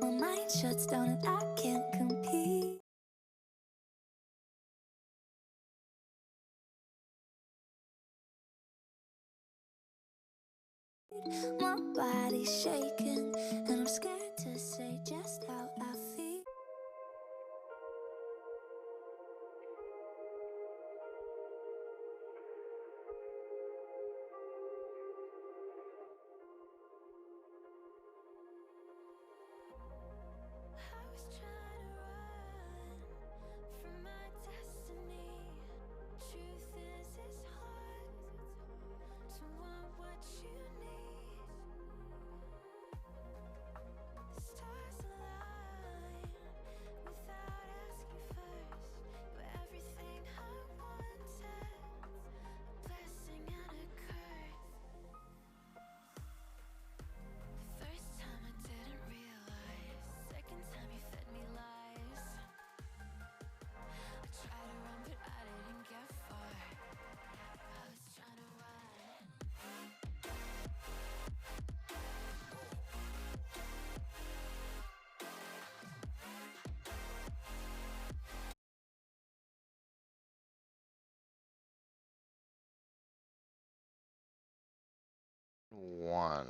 My mind shuts down and I can't compete. My body's shaking and I'm scared to say just how I feel. I was trying to run from my destiny. Truth is, it's hard to want what you need. The stars align without asking first. You're everything I wanted, a blessing and a curse. The first time I didn't realize, second time you fed me lies. I tried to run but I didn't get far. I was trying to run. One.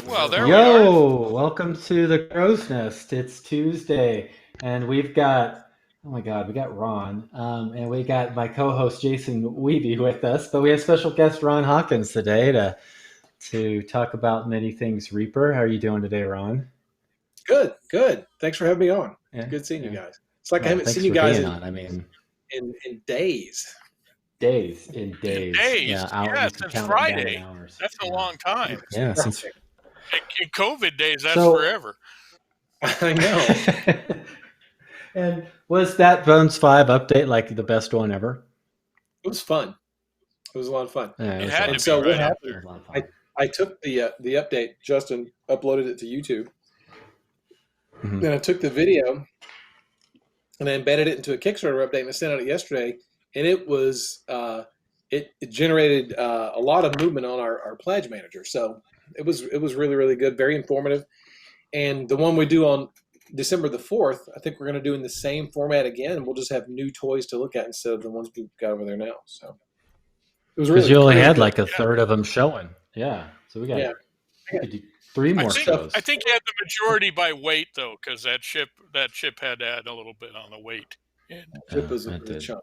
Well, there we are. Yo, welcome to the Crow's Nest. It's Tuesday, and we've got, oh my God, we got Ron, and we got my co-host Jason Weeby with us, but we have special guest Ron Hawkins today to talk about many things Reaper. How are you doing today, Ron? Good. Thanks for having me on. It's good seeing you guys. It's like I haven't seen you guys in days. Days. Yeah, since Friday. That's a long time. Yeah, since in COVID days, that's forever. I know. And was that Bones 5 update like the best one ever? It was fun. It was a lot of fun. Yeah, it had to be so right what happened? I took the update. Justin uploaded it to YouTube. Mm-hmm. Then I took the video and I embedded it into a Kickstarter update and I sent it out yesterday. And it was it generated a lot of movement on our pledge manager. So it was really, really good, very informative. And the one we do on December the 4th, I think we're going to do in the same format again, and we'll just have new toys to look at instead of the ones we've got over there now. So it was really because you only had good. like a third of them showing. Yeah, so we got we could do 3 more shows. I think you had the majority by weight though, because that ship had to add a little bit on the weight. Chip was a good chunk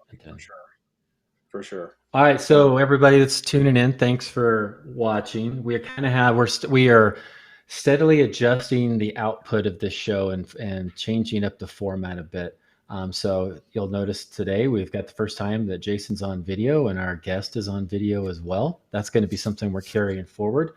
for sure. All right, so everybody that's tuning in, thanks for watching. We are steadily adjusting the output of this show and changing up the format a bit. So you'll notice today we've got the first time that Jason's on video and our guest is on video as well. That's going to be something we're carrying forward.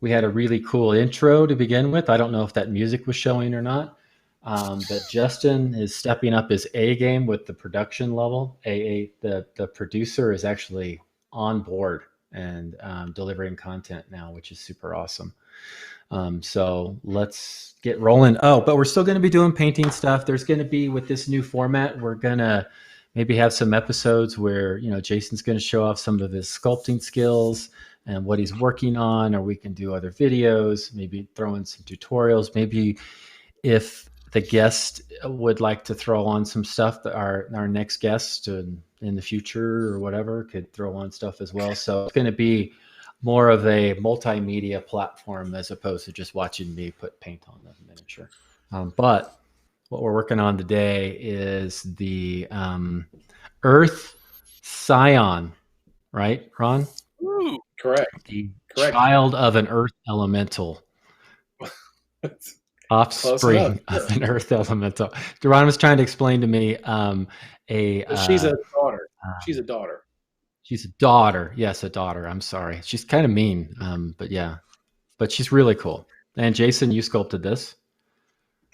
We had a really cool intro to begin with. I don't know if that music was showing or not. But Justin is stepping up his A game with the production level. The producer is actually on board and delivering content now, which is super awesome. So let's get rolling. Oh, but we're still going to be doing painting stuff. There's going to be, with this new format, we're going to maybe have some episodes where, Jason's going to show off some of his sculpting skills and what he's working on, or we can do other videos, maybe throw in some tutorials. Maybe if the guest would like to throw on some stuff, that our next guest in the future or whatever could throw on stuff as well. So it's going to be more of a multimedia platform as opposed to just watching me put paint on the miniature. But what we're working on today is the Earth Scion, right, Ron? Ooh, correct. The child of an Earth elemental. Offspring of an Earth elemental. Duran was trying to explain to me she's a daughter. She's a daughter. She's a daughter. Yes, a daughter. I'm sorry. She's kind of mean, but yeah. But she's really cool. And Jason, you sculpted this.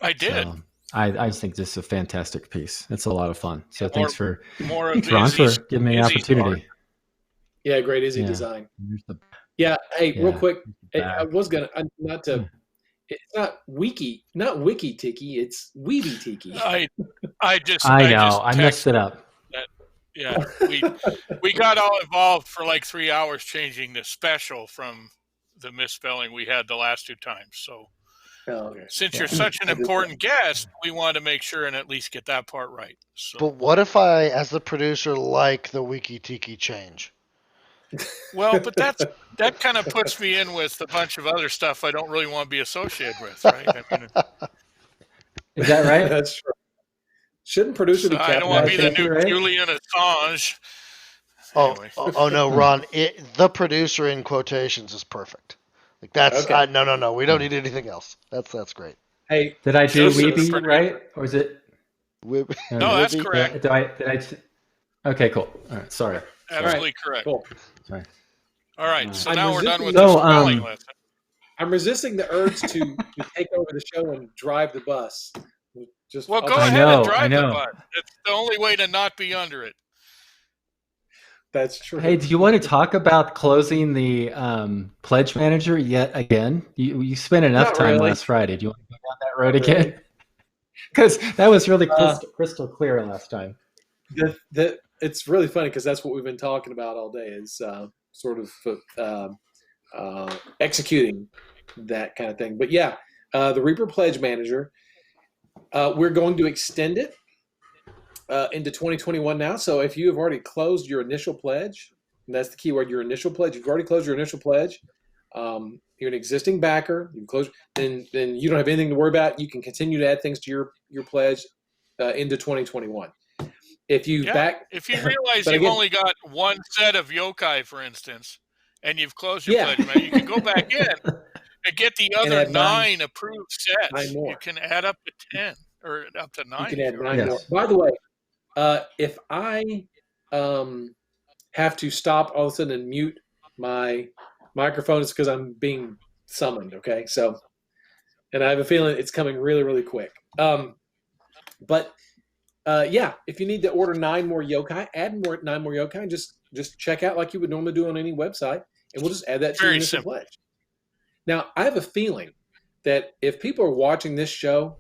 I did. So I just think this is a fantastic piece. It's a lot of fun. So thanks, Ron, for giving me an opportunity. Yeah, great Izzy design. Yeah, hey, real quick. I was going to, not to... It's not wiki tiki. It's weeby tiki. I messed it up. Yeah, we got all involved for like 3 hours changing the special from the misspelling we had the last 2 times. So Oh, okay. Since Yeah. you're such an I just- important guest, we want to make sure and at least get that part right. So, But what if I, as the producer, like the Wiki Tiki change? well, but that kind of puts me in with a bunch of other stuff I don't really want to be associated with, right? I mean, Is that right? That's true. Shouldn't producer so be I don't want to be the Thank new you, right? Julian Assange. Oh, Anyway. oh no, Ron! The producer in quotations is perfect. Like that's Okay. no. We don't need anything else. That's great. Hey, Did I do Just as Weeby producer. right, or is it? Whip- No, that's Whippy. correct. Okay, cool. All right, sorry. Absolutely correct. cool. Sorry. All right, so I'm now we're done resisting- with So, the spelling lesson. I'm resisting the urge to take over the show and drive the bus. Just Well, I'll go just- ahead and know, drive I the know. bus. It's the only way to not be under it. That's true. Hey, do you want to talk about closing the pledge manager yet again? You spent enough Not time really. last Friday. Do you want to go down that road Not really. again? Because that was really Uh, crystal clear last time. It's really funny because that's what we've been talking about all day is sort of executing that kind of thing. But yeah, the Reaper Pledge Manager, we're going to extend it into 2021 now. So if you have already closed your initial pledge, and that's the key word, your initial pledge, you've already closed your initial pledge, you're an existing backer, you've closed, then you don't have anything to worry about. You can continue to add things to your pledge into 2021. If you If you realize But you've again- only got one set of yokai, for instance, and you've closed your Yeah. pledge, man, you can go back in and get the And other add nine- 9 approved sets. nine more. You can add up to 10 or up to 9. You can if add you 9 want. Yes. more. By the way, if I have to stop all of a sudden and mute my microphone, it's because I'm being summoned. Okay, so, and I have a feeling it's coming really, really quick. But yeah, if you need to order 9 more yokai, add 9 more yokai, and just check out like you would normally do on any website, and we'll just add that to your Very initial simple. pledge. Now, I have a feeling that if people are watching this show,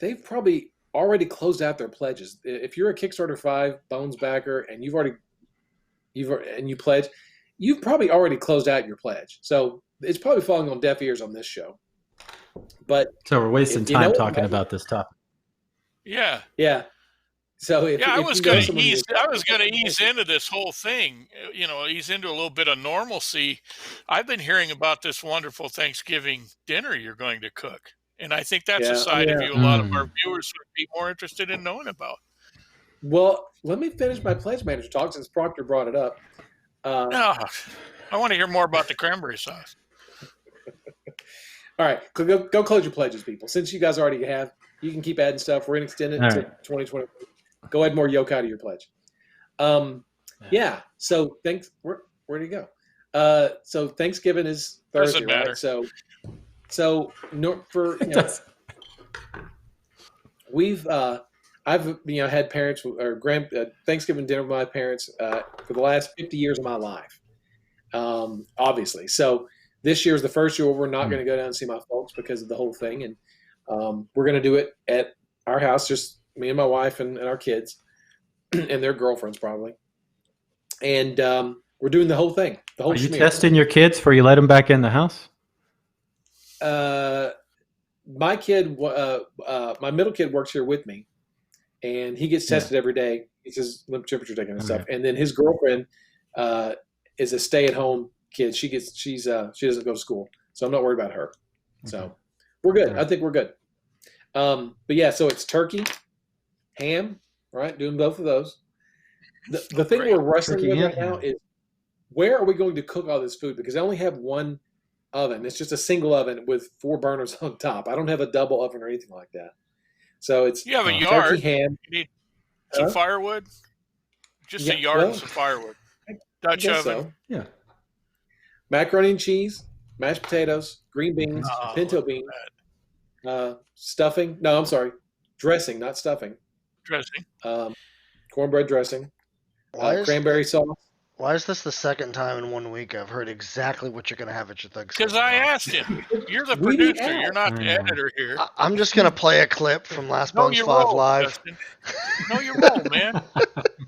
they've probably already closed out their pledges. If you're a Kickstarter 5 Bones backer and you pledge, you've probably already closed out your pledge. So it's probably falling on deaf ears on this show. But So we're wasting If you know time what talking I- about this topic. Yeah. yeah, so if Yeah, I if was you know going to someone who- ease. I was going to ease into this whole thing. Ease into a little bit of normalcy. I've been hearing about this wonderful Thanksgiving dinner you're going to cook, and I think that's Yeah, a side of yeah. you a lot of our Mm. viewers would be more interested in knowing about. Well, let me finish my pledge manager talk since Proctor brought it up. Ah, I want to hear more about the cranberry sauce. All right, go close your pledges, people. Since you guys already have, you can keep adding stuff. We're going to extend it All to right. 2020. Go add more yokai to your pledge. Yeah. So thanks. Where do you go? So Thanksgiving is Thursday, Doesn't matter. right? So no, for It does. we've I've had parents or Thanksgiving dinner with my parents for the last 50 years of my life. Obviously, so this year is the first year where we're not going to go down and see my folks because of the whole thing, and we're going to do it at our house, just me and my wife and our kids and their girlfriends probably, and we're doing the whole thing. The whole Are you schmear. testing your kids before you let them back in the house? My kid, my middle kid works here with me, and he gets tested every day. He says temperature taking and stuff. And then his girlfriend is a stay-at-home kid. She doesn't go to school, so I'm not worried about her. So we're good. I think we're good. But yeah, so it's turkey, ham, right? Doing both of those. The thing Great. we're wrestling Turkey with and right now ham. is where are we going to cook all this food? Because I only have one oven. It's just a single oven with 4 burners on top. I don't have a double oven or anything like that. So it's You have a Oh. yard. turkey, ham. You need some Huh? firewood. Just Yeah, a yard well, and some firewood. I Dutch guess oven. so. Yeah. Macaroni and cheese, mashed potatoes, green beans, Oh, pinto look at beans, stuffing. No, I'm sorry, dressing, not stuffing. Dressing. Cornbread dressing, cranberry sauce. Why is this the second time in 1 week I've heard exactly what you're going to have at your Thanksgiving? Because I asked him. You're the We need producer. Al. You're not I the know. editor here. I'm just going to play a clip from Last Know Bones your 5 role, Live. Justin. Know your role, man.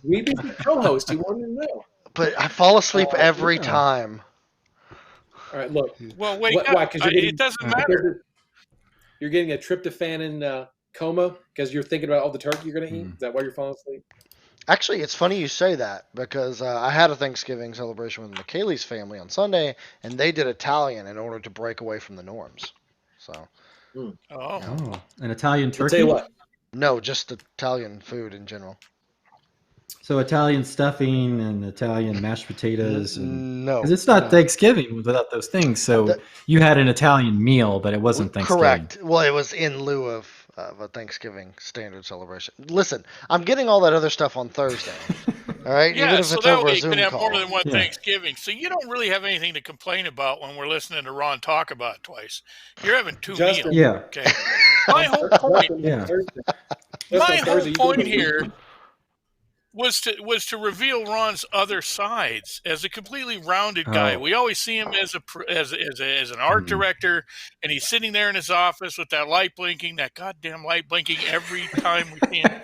We be the co-host. He wanted to know. But I fall asleep every yeah. time. All right, look. Well, wake Why? up. 'Cause you're getting- It doesn't Uh, matter. you're getting a tryptophan in coma because you're thinking about all the turkey you're going to eat? Mm. Is that why you're falling asleep? Actually, it's funny you say that because I had a Thanksgiving celebration with McKaylee's family on Sunday, and they did Italian in order to break away from the norms. So, Oh, yeah. Oh, an Italian I'll turkey. tell you what. No, just Italian food in general. So Italian stuffing and Italian mashed potatoes, and No, because it's not no. Thanksgiving without those things. So The- you had an Italian meal, but it wasn't Thanksgiving. Correct. Well, it was in lieu of a Thanksgiving standard celebration. Listen, I'm getting all that other stuff on Thursday. All right, yeah. even if So it's that over way a you can Zoom have call. more than one Yeah. Thanksgiving. So you don't really have anything to complain about when we're listening to Ron talk about it twice. You're having two Justin. meals. Yeah. Okay. My whole point. Justin, Yeah. Thursday. My Justin, whole Thursday, you point doing the here weekend? was to reveal Ron's other sides as a completely rounded guy. Oh. We always see him as an art Mhm. director, and he's sitting there in his office with that light blinking, that goddamn light blinking every time we see him.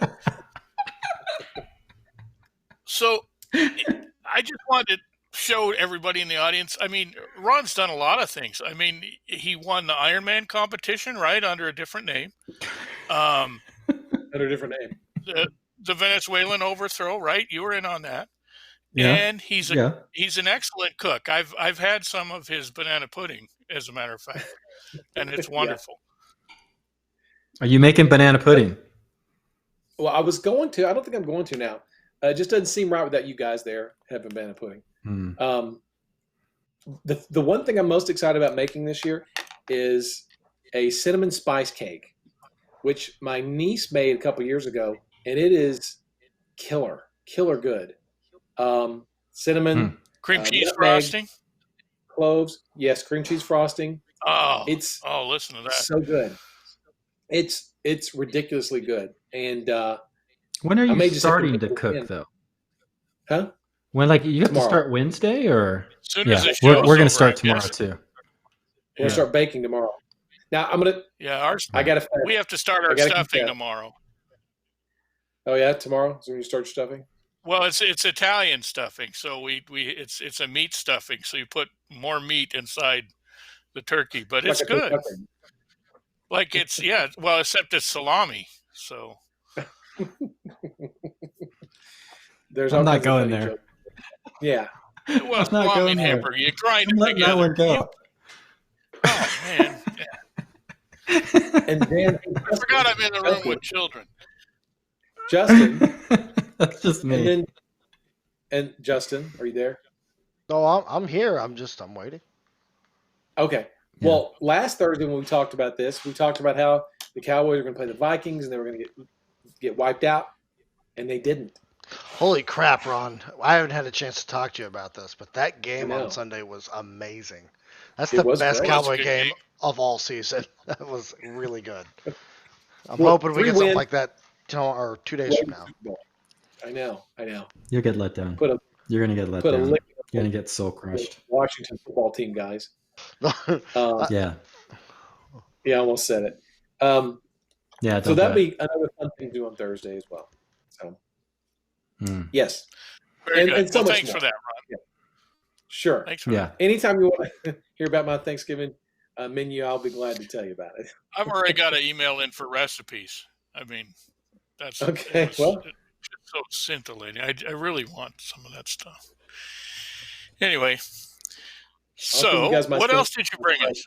So I just wanted to show everybody in the audience. I mean, Ron's done a lot of things. I mean, he won the Ironman competition, right, under a different name. Under a different name. The Venezuelan overthrow, right? You were in on that. Yeah. And he's Yeah. an excellent cook. I've had some of his banana pudding, as a matter of fact, and it's wonderful. Are you making banana pudding? Well, I was going to. I don't think I'm going to now. It just doesn't seem right without you guys there having banana pudding. Mm. The one thing I'm most excited about making this year is a cinnamon spice cake, which my niece made a couple years ago, and it is killer good. Cinnamon, Cream cheese nutmeg, frosting. cloves, yes, cream cheese frosting. Oh, It's listen to that. so good. It's ridiculously good. And When are I may you just have to starting make to it cook again. though? Huh? When you have Tomorrow. to start Wednesday or? As soon Yeah, as the we're show's going to over, start I tomorrow guess. too. We're Yeah. gonna start baking tomorrow. Now I'm gonna. Yeah, I gotta. we have to start I our gotta keep stuffing that. tomorrow. Oh yeah, tomorrow is when you start stuffing. Well, it's Italian stuffing, so it's a meat stuffing. So you put more meat inside the turkey, but it's Like a good. stuffing. Like it's well, except it's salami. So There's I'm all not kinds of going funny there. jokes. Yeah. it was I'm not salami going and there. hamburger. You grind I'm it letting that together. one go. Oh man, And then I forgot I'm in the room with children. Justin, That's just me. and Justin, are you there? No, I'm here. I'm waiting. Okay. Yeah. Well, last Thursday when we talked about this, we talked about how the Cowboys were going to play the Vikings and they were going to get wiped out, and they didn't. Holy crap, Ron! I haven't had a chance to talk to you about this, but that game I know. on Sunday was amazing. That's It the was best great. It was a Cowboy good game game. of all season. That was really good. I'm Well, hoping we 3 get something wins. like that, or 2 days from now. I know. You'll get let down. Put a You're going to get let put a down. lick You're on going to get soul crushed. the Washington football team, guys. Yeah. Yeah, I almost said it. Yeah. So Don't that'd do it. be another fun thing to do on Thursday as well. So Mm. yes, Very And- good. and so Well, much thanks more. for that, Ron. sure. Thanks for Yeah. that. Anytime you want to hear about my Thanksgiving menu, I'll be glad to tell you about it. I've already got an email in for recipes. I mean, that's Okay, it's well. just so scintillating. I really want some of that stuff. Anyway, I'll give so you guys my what stuff. else did you bring us?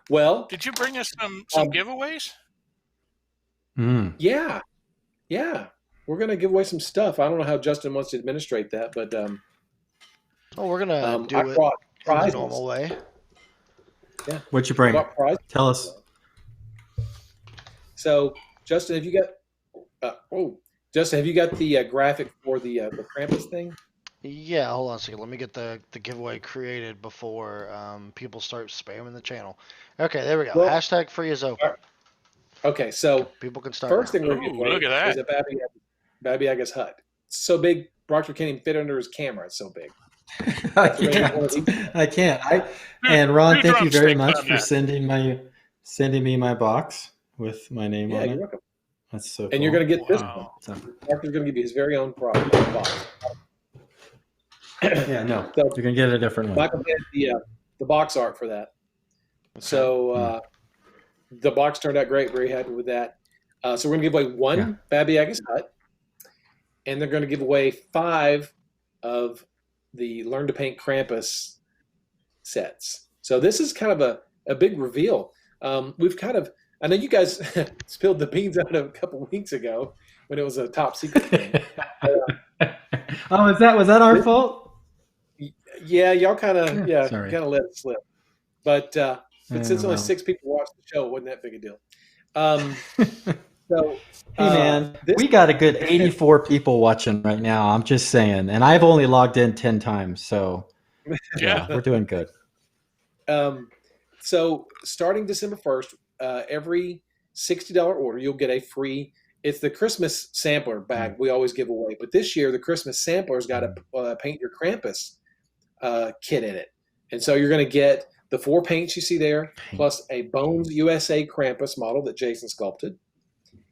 Well, Did you bring us some Um, giveaways? Mm. yeah. We're gonna give away some stuff. I don't know how Justin wants to administrate that, but Oh, we're gonna do I it brought in the prizes. normal way. What'd you I bring? brought prizes. Tell us. So, Justin, have you got? Justin, have you got the graphic for the Krampus thing? Yeah, hold on a second. Let me get the giveaway created before people start spamming the channel. Okay, there we go. Well- Hashtag free is open. Okay, so People can start. first now. thing we're going to Ooh, give away look at that. is a Babby Yaga's hut. It's so big, Proctor can't even fit under his camera. It's so big. I can't. And Ron, Two thank you very drumsticks much on for that. sending me my box with my name Yeah, on you're it. welcome. That's so cool. And you're going to get this one. Wow. So, Proctor's going to give you his very own box. yeah, no. So- You're going to get a different one. Michael did the box art for that. So the box turned out great. Very happy with that. So we're going to give away one Baba Yaga's Hut, and they're going to give away 5 of the Learn to Paint Krampus sets. So this is kind of a big reveal. We've kind of, I know you guys spilled the beans on it a couple weeks ago when it was a top secret thing. Oh, was that our fault? Yeah, y'all kind of Sorry. kind of let it slip. But since only 6 people watched the show, it wasn't that big a deal. So, hey man, we got a good 84 people watching right now. I'm just saying, and I've only logged in 10 times, so yeah, we're doing good. So starting December 1st, every $60 order, you'll get a free. It's the Christmas sampler bag we always give away, but this year the Christmas sampler's got a Paint Your Krampus kit in it, and so you're going to get the 4 paints you see there, plus a Bones USA Krampus model that Jason sculpted,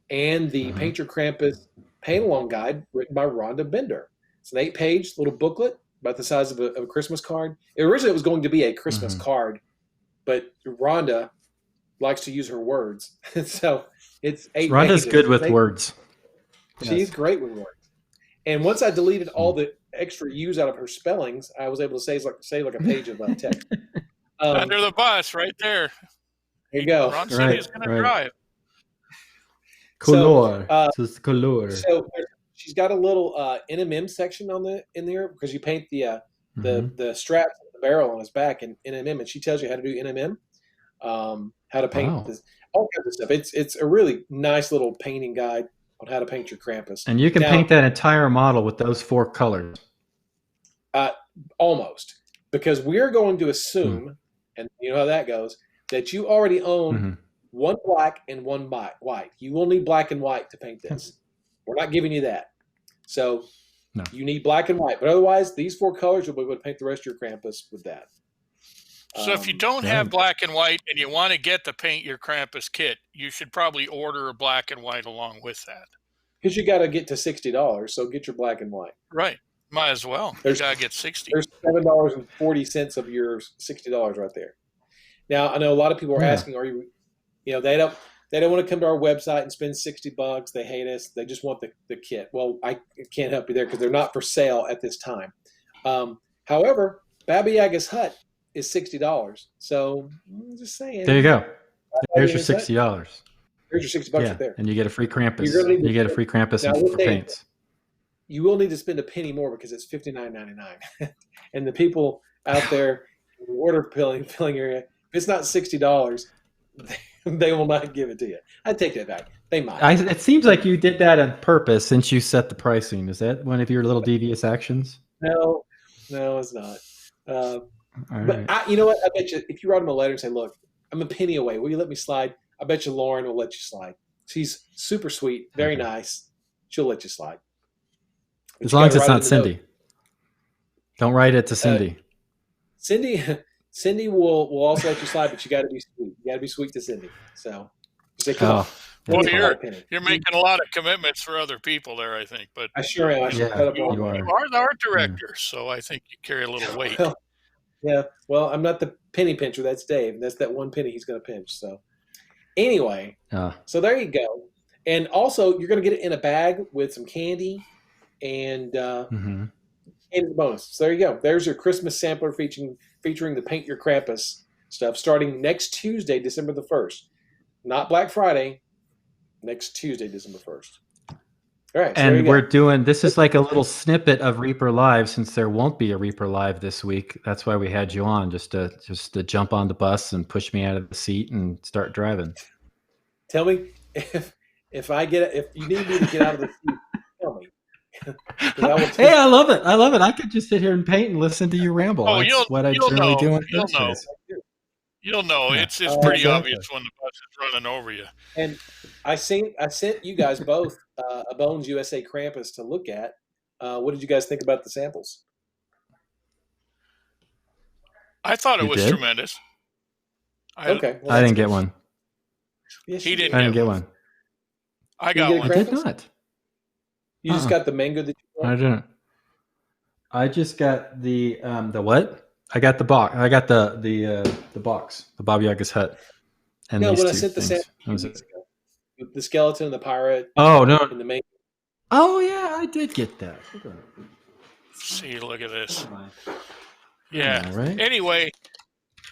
and the Paint Your Krampus paint-along guide written by Rhonda Bender. It's an 8-page little booklet about the size of a Christmas card. Originally, it was going to be a Christmas card, but Rhonda likes to use her words, so it's 8 pages. Rhonda's good with words. She's great with words. And once I deleted all the extra U's out of her spellings, I was able to say like a page of text. Under the bus, right there. There you go. Ron said he's going to drive. Color. Color. So she's got a little NMM section in there because you paint the straps, the barrel on his back in NMM, and she tells you how to do NMM, how to paint this, all kinds of stuff. It's a really nice little painting guide on how to paint your Krampus. And you can paint that entire model with those 4 colors. Almost, because we're going to assume, and you know how that goes, that you already own one black and one white. You will need black and white to paint this. We're not giving you that. So you need black and white. But otherwise, these 4 colors, you'll be able to paint the rest of your Krampus with that. So if you don't have black and white and you want to get the Paint Your Krampus kit, you should probably order a black and white along with that. Because you got to get to $60, so get your black and white. Right. Might as well. You got to get 60. There's $7.40 of your $60 right there. Now, I know a lot of people are asking, are you, they don't want to come to our website and spend $60. They hate us. They just want the kit. Well, I can't help you there because they're not for sale at this time. However, Baba Yaga's Hut is $60. So I'm just saying. There you go. There's your $60. There's your $60 right there. And you get a free Krampus. You get a free Krampus and 4 paints. You will need to spend a penny more because it's $59.99. And the people out there in the order filling area, if it's not $60, they will not give it to you. I take that back. They might. It seems like you did that on purpose since you set the pricing. Is that one of your little devious actions? No, it's not. Right. But you know what? I bet you if you write them a letter and say, look, I'm a penny away. Will you let me slide? I bet you Lauren will let you slide. She's super sweet, very nice. She'll let you slide. But as long as it's not Cindy. Don't write it to Cindy. Cindy will also let you slide, but you got to be sweet. You got to be sweet to Cindy. So say, come on. Well, you're making a lot of commitments for other people there, I think. But I sure am. You are the art director, so I think you carry a little weight. Well, I'm not the penny pincher. That's Dave. That's that one penny he's going to pinch. So anyway, so there you go. And also, you're going to get it in a bag with some candy and the bonus. So there you go. There's your Christmas sampler featuring the Paint Your Krampus stuff starting next Tuesday, December the 1st. Not Black Friday. Next Tuesday, December 1st. All right. So and we're doing, this is like a little snippet of Reaper Live since there won't be a Reaper Live this week. That's why we had you on, just to jump on the bus and push me out of the seat and start driving. Tell me if you need me to get out of the seat, tell me. Hey, I love it. I could just sit here and paint and listen to you ramble. Oh, That's what I generally do on Thursdays. You'll know. It's pretty obvious when the bus is running over you. And I sent you guys both a Bones USA Krampus to look at. What did you guys think about the samples? I thought it was tremendous. Okay. Well, I didn't get one. Yes, he didn't. I didn't get one. I got one. I did not. You just got the mango that you I didn't. I just got the what? I got the box. I got the box, the Baba Yaga's Hut, and No, these when I two sent the things. sample That 2 was weeks it. ago, the skeleton and the pirate Oh no! and the main. Oh yeah, I did get that. Hold on. See, look at this. Never mind. Yeah. All right. Anyway,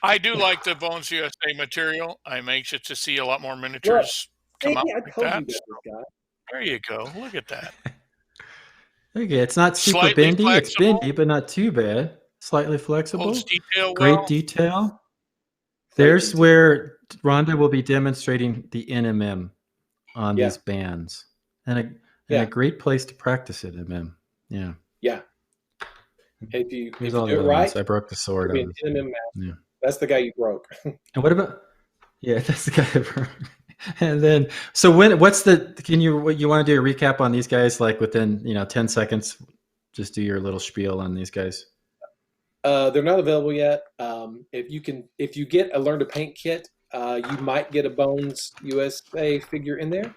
I do like the Bones USA material. I'm anxious to see a lot more Look, miniatures see, come out I like told that. you about this guy. There you go. Look at that. Okay, it's not super Slightly bendy. It's flexible, bendy, but not too bad. Slightly holds flexible. detail Great well. detail. Great There's detail. where Rhonda will be demonstrating the NMM on Yeah. these bands, and a Yeah. great place to practice it. NMM. Yeah. Yeah. If you Here's do all the it other right, ones. I broke the sword. you'll be an NMM master. Yeah. That's the guy you broke. And what about? Yeah, that's the guy. And then, so what's the? Can you what you want to do a recap on these guys? Like within 10 seconds, just do your little spiel on these guys. They're not available yet. If you get a Learn to Paint kit, you might get a Bones USA figure in there.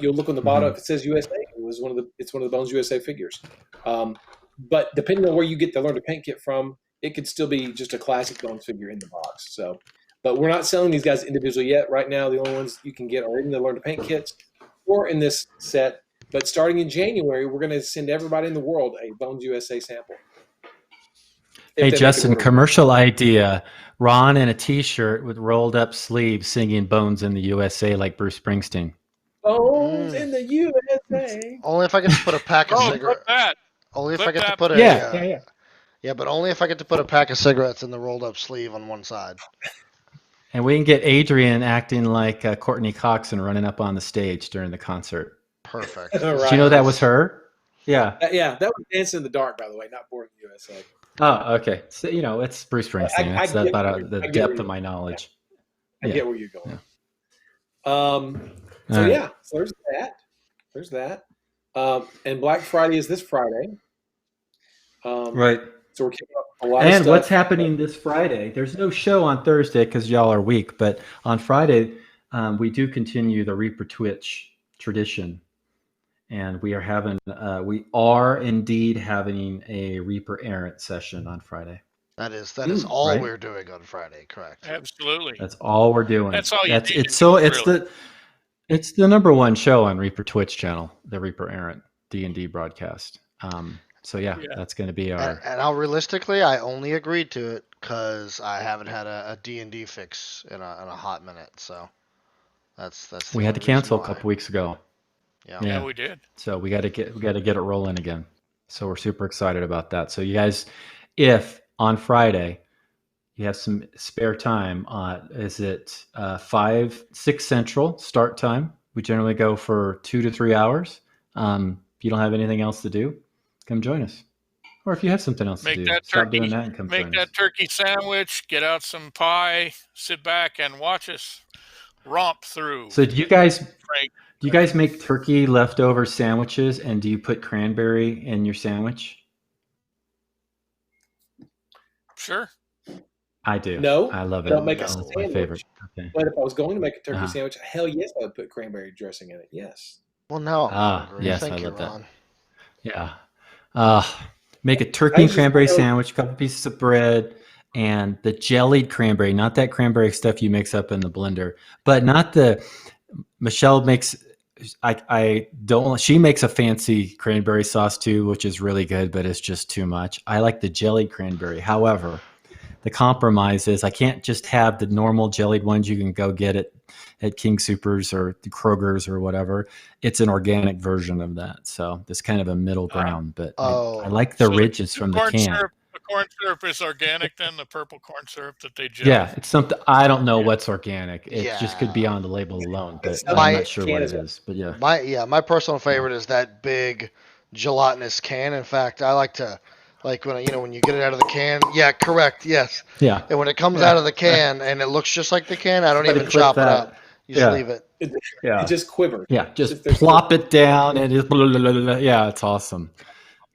You'll look on the bottom. If it says USA, it's one of the Bones USA figures. But depending on where you get the Learn to Paint kit from, it could still be just a classic Bones figure in the box. So, but we're not selling these guys individually yet. Right now, the only ones you can get are in the Learn to Paint kits or in this set. But starting in January, we're going to send everybody in the world a Bones USA sample. Hey, Justin, commercial idea. Ron in a T-shirt with rolled up sleeves singing Bones in the USA like Bruce Springsteen. Bones in the USA. Only if I get to put a pack of Oh, cigarettes. clip that. Only if Clip I get to that. put a Yeah. yeah, but only if I get to put a pack of cigarettes in the rolled up sleeve on one side. And we can get Adrian acting like Courtney Cox and running up on the stage during the concert. Perfect. Right. Did you know that was her? Yeah. Yeah, that was Dancing in the Dark, by the way, not Born in the USA. Oh, okay. So it's Bruce Springsteen. That's about the depth of my knowledge. I get where you're going. Yeah. So yeah, so there's that. And Black Friday is this Friday. Right. So we're kicking off a lot of And stuff. what's happening this Friday? There's no show on Thursday because y'all are weak, but on Friday we do continue the Reaper Twitch tradition, and we are indeed having a Reaper Errant session on Friday. That is all right? we're doing on Friday, correct? Absolutely. That's all we're doing. That's all you need It's to do, really. it's the number one show on Reaper Twitch channel, the Reaper Errant D&D broadcast. So yeah, that's going to be our. And I'll realistically, I only agreed to it because I haven't had a D&D fix in a hot minute. So that's. We had to cancel a couple weeks ago. Yeah, we did. So we got to get it rolling again. So we're super excited about that. So you guys, if on Friday you have some spare time, is it 5-6 Central start time? We generally go for 2 to 3 hours. If you don't have anything else to do, come join us. Or if you have something else to do, stop doing that and come join us. Make that turkey sandwich, get out some pie, sit back and watch us romp through. So do you guys make turkey leftover sandwiches, and do you put cranberry in your sandwich? Sure. I do. No, I love it. Don't make a It's sandwich. my favorite. Okay. But if I was going to make a turkey sandwich, hell yes, I would put cranberry dressing in it. Yes. Well, now I'm hungry. Yes, Thank I you, love Ron. that. Yeah. Make a turkey and cranberry sandwich, a couple pieces of bread, and the jellied cranberry, not that cranberry stuff you mix up in the blender, but not the. Michelle makes. She makes a fancy cranberry sauce too, which is really good, but it's just too much. I like the jellied cranberry. However, the compromise is I can't just have the normal jellied ones you can go get at King Soopers or the Kroger's or whatever. It's an organic version of that. So it's kind of a middle ground, but I like the ridges from the can. The corn syrup is organic then, the purple corn syrup that they gel. Yeah, it's something. I don't know what's organic. It just could be on the label alone, but I'm not sure what it is. But yeah. My personal favorite is that big gelatinous can. In fact, I like to when you get it out of the can. Yeah, correct. Yes. Yeah. And when it comes out of the can and it looks just like the can, I don't even chop it up. You just leave it. It just quivers. Yeah, just plop it down and it's yeah, it's awesome.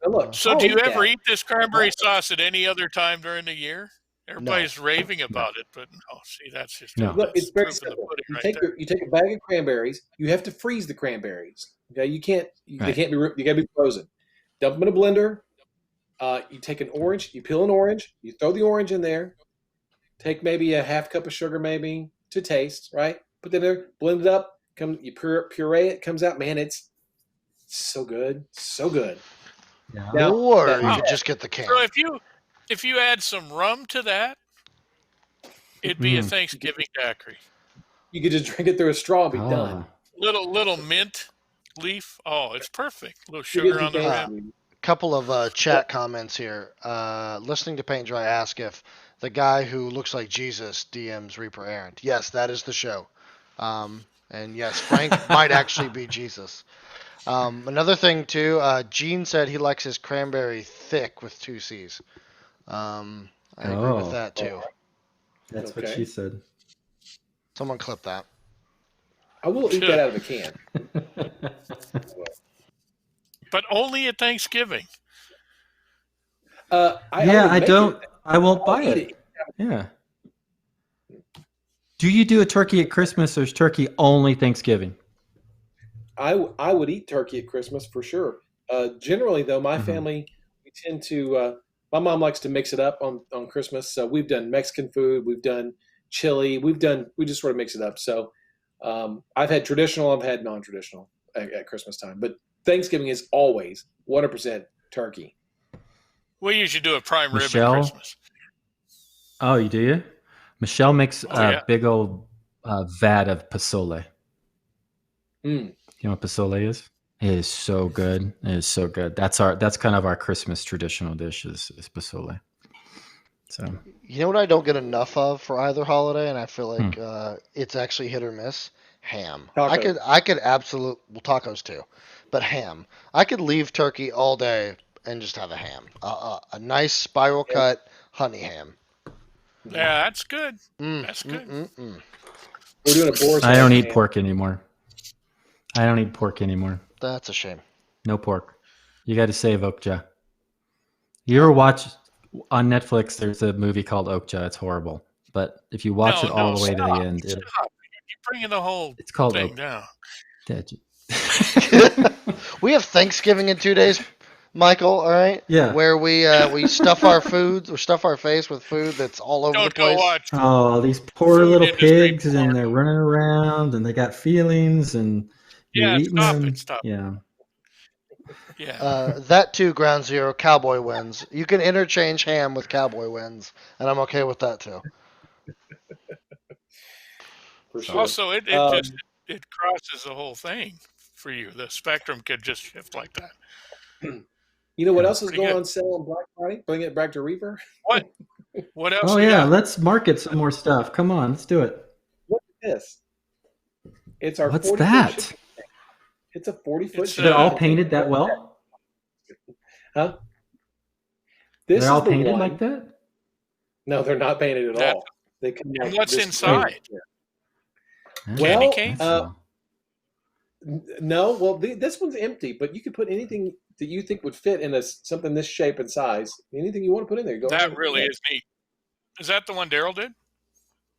Look, so do you ever eat this cranberry sauce at any other time during the year? Everybody's raving about it, but no. See, that's just look. It's very simple. You take a bag of cranberries. You have to freeze the cranberries. Okay, you can't. They can't be. You got to be frozen. Dump them in a blender. You take an orange. You peel an orange. You throw the orange in there. Take maybe a half cup of sugar, maybe to taste, right? Put that in there, blend it up, you puree it, comes out. Man, it's so good, so good. Yeah. Now, Or that you Wow. could just get the can. So if you add some rum to that, it'd be a Mm. Thanksgiving daiquiri. you could just drink it through a straw and be done. Ah. Little mint leaf. Oh, it's perfect. A little You get sugar some on the rim. Thanksgiving. Couple of chat comments here. Listening to Paint Dry ask if the guy who looks like Jesus DMs Reaper Errant. Yes, that is the show. And yes, Frank might actually be Jesus. Another thing too, Gene said he likes his cranberry thick with 2 C's. I agree with Oh, that too. that's what Okay. she said. Someone clip that. I will eat that out of a can. But only at Thanksgiving. I Yeah, only I make don't. it. I won't I'll buy eat it. Yeah. Do you do a turkey at Christmas, or is turkey only Thanksgiving? I would eat turkey at Christmas for sure. Generally, though, my Mhm. family, we tend to. My mom likes to mix it up on Christmas. So we've done Mexican food, we've done chili, we just sort of mix it up. So I've had traditional, I've had non-traditional at Christmas time, but Thanksgiving is always 100% turkey. We usually do a prime rib at Michelle? Christmas. Oh, you do? Michelle makes Oh, yeah. a big old vat of pozole. Mm. You know what pozole is? It is so good. It is so good. That's kind of our Christmas traditional dish is pozole. So You know what I don't get enough of for either holiday, and I feel like it's actually hit or miss? Ham. Tacos. I could absolutely, well, tacos too, but ham. I could leave turkey all day and just have a ham. A nice spiral Yeah. cut honey ham. Yeah, that's good. Mm, That's good. We're doing a Boris. I don't eat ham. pork anymore. I don't eat pork anymore. That's a shame. No pork. You got to save Okja. You ever watch on Netflix? There's a movie called Okja. It's horrible, but if you watch it all the way to the end, Stop. You're bringing the whole it's called thing Okja. down. We have Thanksgiving in 2 days, Michael. All right. Yeah. Where we stuff our foods or stuff our face with food that's all over the Don't go place. watch. Oh, these poor Food little industry pigs, porn. and they're running around, and they got feelings, and you're Yeah, eating stop them. it. Stop. Yeah. Yeah. That too, Ground Zero. Cowboy wins. You can interchange ham with cowboy wins, and I'm okay with that too. For sure. Also, it just it crosses the whole thing for you. The spectrum could just shift like that. You know what Yeah, else is pretty going good. on sale on Black Friday? Bring it back to Reaper. What? What else? Oh you yeah, got? let's market some more stuff. Come on, let's do it. What is this? It's our What's 40-foot that? shipping container. It's a 40-foot It's, They're all shipping painted container. that well? Huh? This They're is all the painted one. like that? No, they're not painted at That- all. They come And like what's this inside? Oh, Candy Well, cane? that's no. Well, this one's empty, but you could put anything that you think would fit in something this shape and size. Anything you want to put in there. Go ahead That and really put it. is neat. Is that the one Daryl did?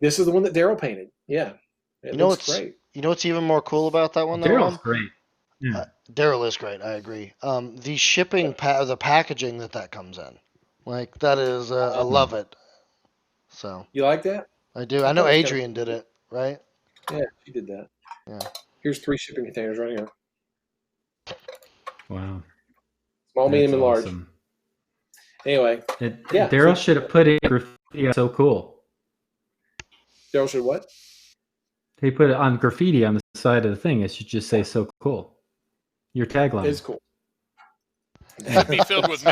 This is the one that Daryl painted. Yeah, it You know looks what's great. you know what's even more cool about that one though, Daryl's Ron? great. Yeah. Daryl is great. I agree. The shipping, the packaging that comes in, like that is, I love it. So You like that? I do. I I know thought it was Adrian did it, right? Yeah, she did that. Yeah. Here's 3 shipping containers right here. Wow. Small, medium, That's and large. awesome. Anyway, Yeah, Daryl so- should have put it in graffiti. So cool. Daryl should what? He put it on graffiti on the side of the thing. It should just say "so cool." Your tagline. It's cool. Should be filled with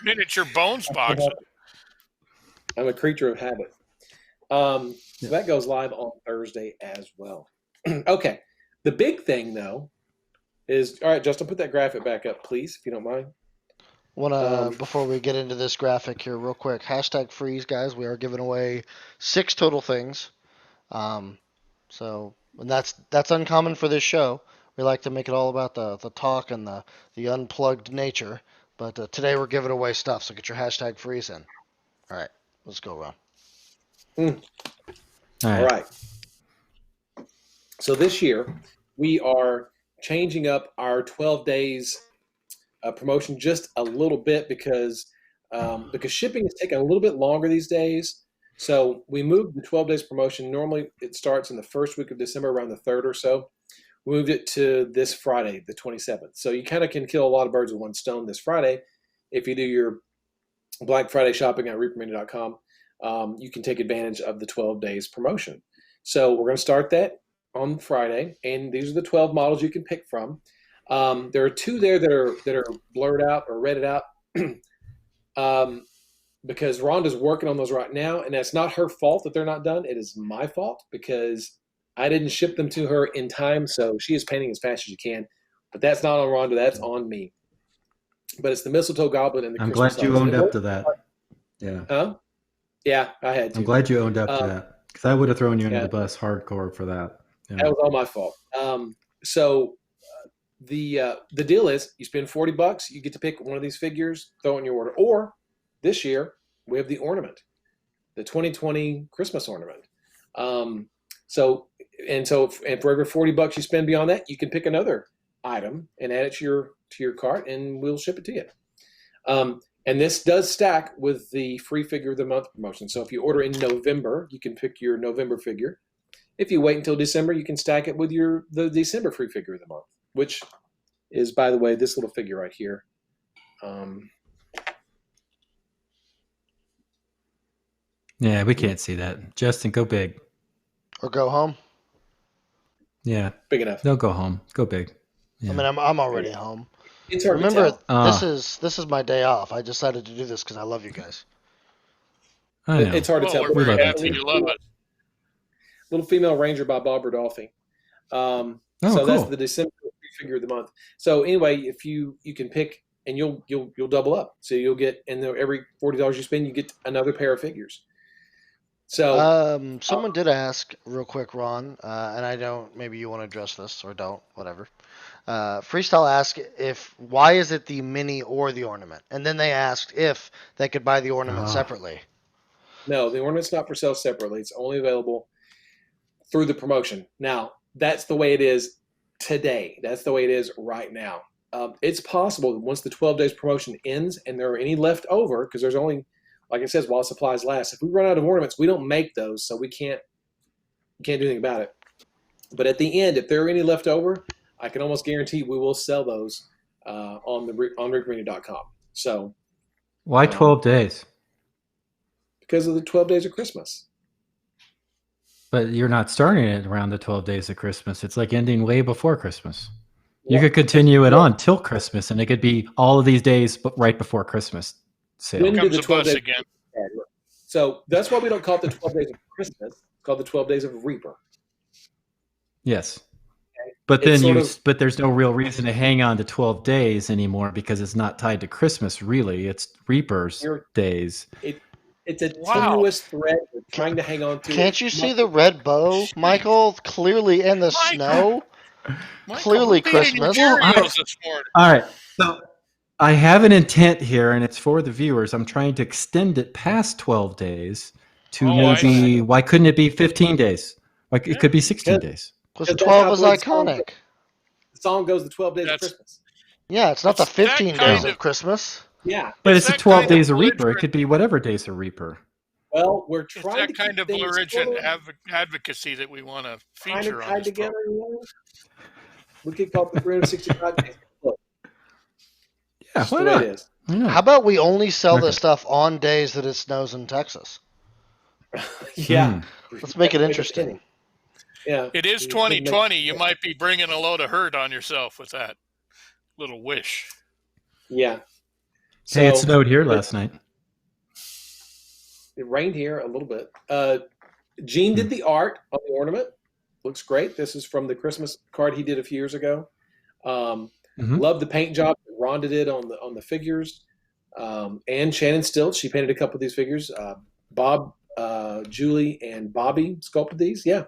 miniature bones boxes. I'm a creature of habit. So Yeah. that goes live on Thursday as well. Okay. The big thing, though, is all right, Justin, put that graphic back up, please, if you don't mind. Before we get into this graphic here, real quick, hashtag freeze, guys. We are giving away 6 total things. And that's uncommon for this show. We like to make it all about the talk and the unplugged nature. But today we're giving away stuff, so get your hashtag freeze in. All right, let's go, Ron. All right. So this year, we are changing up our 12 days promotion just a little bit because shipping is taking a little bit longer these days. So we moved the 12 days promotion. Normally it starts in the first week of December, around the 3rd or so. We moved it to this Friday, the 27th. So you kind of can kill a lot of birds with one stone this Friday. If you do your Black Friday shopping at reapermedia.com, you can take advantage of the 12 days promotion. So we're going to start that on Friday, and these are the 12 models you can pick from. There are 2 there that are blurred out or redded out because Rhonda's working on those right now, and that's not her fault that they're not done. It is my fault because I didn't ship them to her in time, so she is painting as fast as she can. But that's not on Rhonda, that's on me. But it's the Mistletoe Goblin and the I'm Christmas glad you lights. owned up to that. Yeah. Huh? Yeah, I had to. I'm glad you owned up to that because I would have thrown you under yeah. the bus hardcore for that. Yeah. That was all my fault. So the deal is you spend $40, you get to pick one of these figures, throw it in your order. Or this year we have the ornament, the 2020 Christmas ornament. So for every $40 you spend beyond that, you can pick another item and add it to your cart, and we'll ship it to you. And this does stack with the free figure of the month promotion. So if you order in November, you can pick your November figure. If you wait until December, you can stack it with the December free figure of the month, which is, by the way, this little figure right here. Yeah, we can't see that. Justin, go big. Or go home. Yeah, Big enough. no, go home. Go big. Yeah. I mean, I'm already home. It's hard Remember, to tell. this is my day off. I decided to do this because I love you guys. I know. It's hard to Well, tell. we're We love very you happy too. you love it. Little Female Ranger by Bob Rodolphi. So cool. that's the December figure of the month. So anyway, if you can pick, and you'll double up. So you'll get, and every $40 you spend, you get another pair of figures. So Someone did ask real quick, Ron, and I don't. Maybe you want to address this or don't, whatever. Freestyle asked why is it the mini or the ornament, and then they asked if they could buy the ornament separately. No, the ornament's not for sale separately. It's only available through the promotion. Now, that's the way it is today. That's the way it is right now. It's possible that once the 12 days promotion ends and there are any left over, because there's only, like it says, while supplies last. If we run out of ornaments, we don't make those, so we can't do anything about it. But at the end, if there are any left over, I can almost guarantee we will sell those on reapermedia.com. So Why 12 days? because of the 12 days of Christmas. But you're not starting it around the 12 days of Christmas. It's like ending way before Christmas. You could continue it on till Christmas, and it could be all of these days, but right before Christmas sale. When do Comes the the 12 bus days again. So that's why we don't call it the 12 days of Christmas. It's called the 12 days of Reaper. Yes. But It's then sort of- but there's no real reason to hang on to 12 days anymore because it's not tied to Christmas, really. It's Reaper's days. It's a Wow. tenuous thread we're trying to hang on to. Can't you see the red bow, Michael? Clearly in the Michael. snow. Michael, Clearly who painted your Christmas. Cheerios this morning? All right. So I have an intent here, and it's for the viewers. I'm trying to extend it past 12 days to Oh, I see. maybe, why couldn't it be 15 days? Like it could be 16 days. Because That's 12 how is good the song iconic. The song goes the 12 days of That's- Christmas. Yeah, it's not the It's that 15 kind days of- of Christmas. Yeah. But It's it's, that 12 kind of days of Reaper. It belligerent- could be whatever days of Reaper. Well, we're It's trying that to kind keep of things belligerent sort of advocacy that we want to kind feature of on tied this together. program. You know? We could call it the 365 days. Look, Yeah, it's why the way not? it is. Why not? How about we only sell Okay. this stuff on days that it snows in Texas? Yeah. Let's make it interesting. Yeah. It is You 2020. make- You might be bringing a load of hurt on yourself with that little wish. Yeah. Hey, it So- snowed here last night. It rained here a little bit. Gene did the art on the ornament. Looks great. This is from the Christmas card he did a few years ago. Mhm. Love the paint job that Rhonda did on the figures. And Shannon Stilts, she painted a couple of these figures. Bob, Julie, and Bobby sculpted these. Yeah,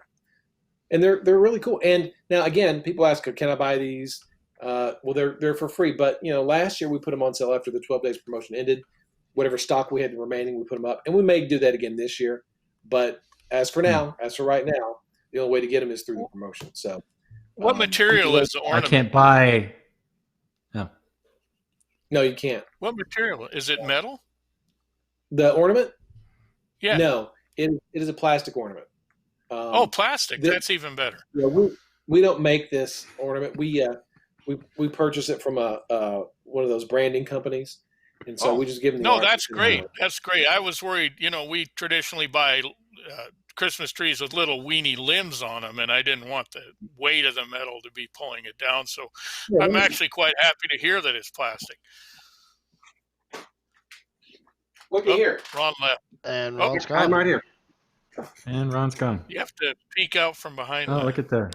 and they're really cool. And now again, people ask, can I buy these? Well, they're for free. But last year we put them on sale after the 12 days promotion ended. Whatever stock we had remaining, we put them up, and we may do that again this year. But as for right now, the only way to get them is through the promotion. So, What material is the I ornament? can't buy. No. No, you can't. What material? Is it metal? The ornament? Yeah. No, It is a plastic ornament. Plastic. the- That's even better. We don't make this ornament. We purchase it from one of those branding companies, and so we just give them the No, art. that's great. That's great. I was worried. We traditionally buy Christmas trees with little weeny limbs on them, and I didn't want the weight of the metal to be pulling it down. So I'm actually quite happy to hear that it's plastic. Looky here. Ron left. And Ron's gone. I'm right here. And Ron's gone. You have to peek out from behind. Oh, look at there.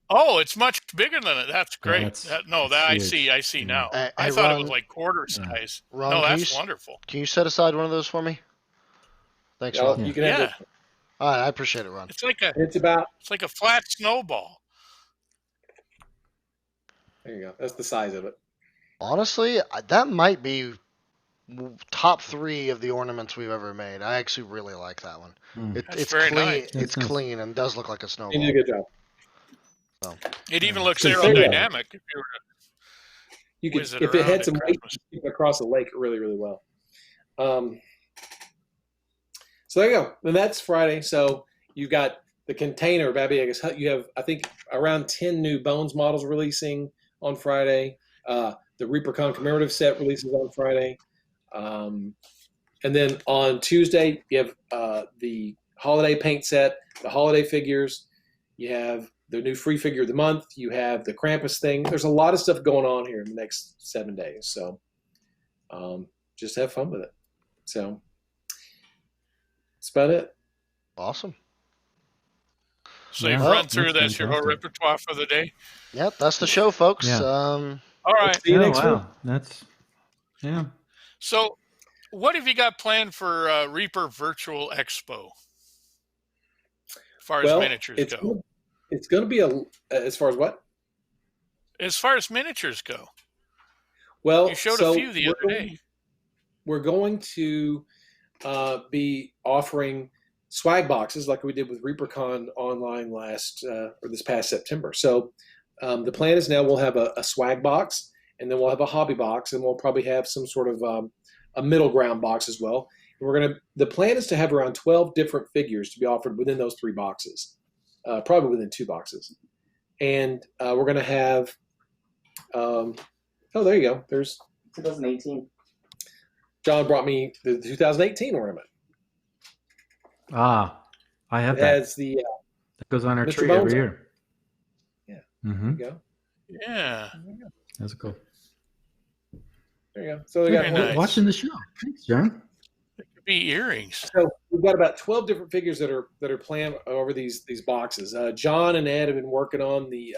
Oh, it's much bigger than it. That's great. Yeah, I see now. Hey, I thought Ron, it was like quarter size. Ron, No, that's wonderful. Can you set aside one of those for me? Thanks, Yeah, Ron. you can have it. All right, I appreciate it, Ron. It's like a flat snowball. There you go. That's the size of it. Honestly, that might be top 3 of the ornaments we've ever made. I actually really like that one. It's very clean. nice. It's clean and does look like a snowball. You did a good job. So. It even looks It's aerodynamic. If you could, whiz it if it around had at some weight, Christmas. you could across the lake really, really well. So there you go. And that's Friday. So you got the container of Baba Yaga's Hut. You have, I think, around 10 new Bones models releasing on Friday. The ReaperCon commemorative set releases on Friday. And then on Tuesday, you have the holiday paint set, the holiday figures. You have the new free figure of the month. You have the Krampus thing. There's a lot of stuff going on here in the next 7 days. So just have fun with it. So that's about it. Awesome. So you've Yeah. run through That's that's your fantastic. repertoire for the day. Yep, that's the show, folks. Yeah. All right. See you Oh, next week. wow. That's, yeah. So what have you got planned for Reaper Virtual Expo? As far as miniatures go. It's going to be as far as what? As far as miniatures go. Well, You showed a few the other day. We're going to be offering swag boxes like we did with ReaperCon online this past September. So the plan is now we'll have a swag box, and then we'll have a hobby box, and we'll probably have some sort of a middle ground box as well. And the plan is to have around 12 different figures to be offered within those 3 boxes, probably within 2 boxes. And we're going to have, there you go. There's 2018. John brought me the 2018 ornament. Ah, I have It that. has the That goes on our Mr. tree Bones every on year. Yeah. Mm-hmm. there you go. Yeah. That's cool. There you go. So we got Very nice. Watching the show. Thanks, John. It could be earrings. So we've got about 12 different figures that are planned over these boxes. John and Ed have been working on the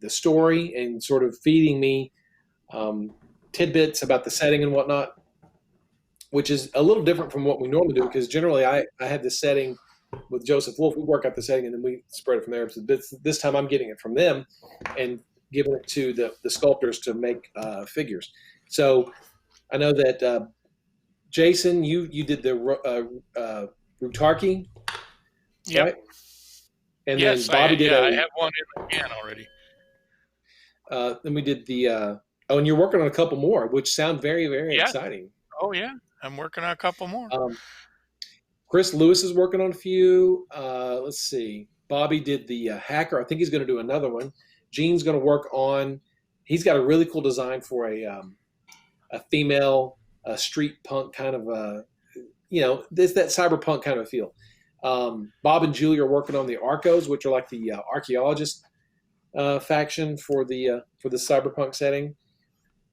story and sort of feeding me tidbits about the setting and whatnot, which is a little different from what we normally do, because generally I have the setting with Joseph Wolf. We work out the setting and then we spread it from there. So this time I'm getting it from them and giving it to the sculptors to make figures. So I know that Jason, you did the Rutarki, Yep. right? And Yes, then Bobby did. I have one in the can already. Then we did the. And you're working on a couple more, which sound very, very exciting. Oh yeah, I'm working on a couple more. Chris Lewis is working on a few. Let's see. Bobby did the hacker. I think he's going to do another one. Gene's going to work on. He's got a really cool design for a female street punk kind of this that cyberpunk kind of feel. Bob and Julie are working on the Arcos, which are like the archaeologist faction for the cyberpunk setting.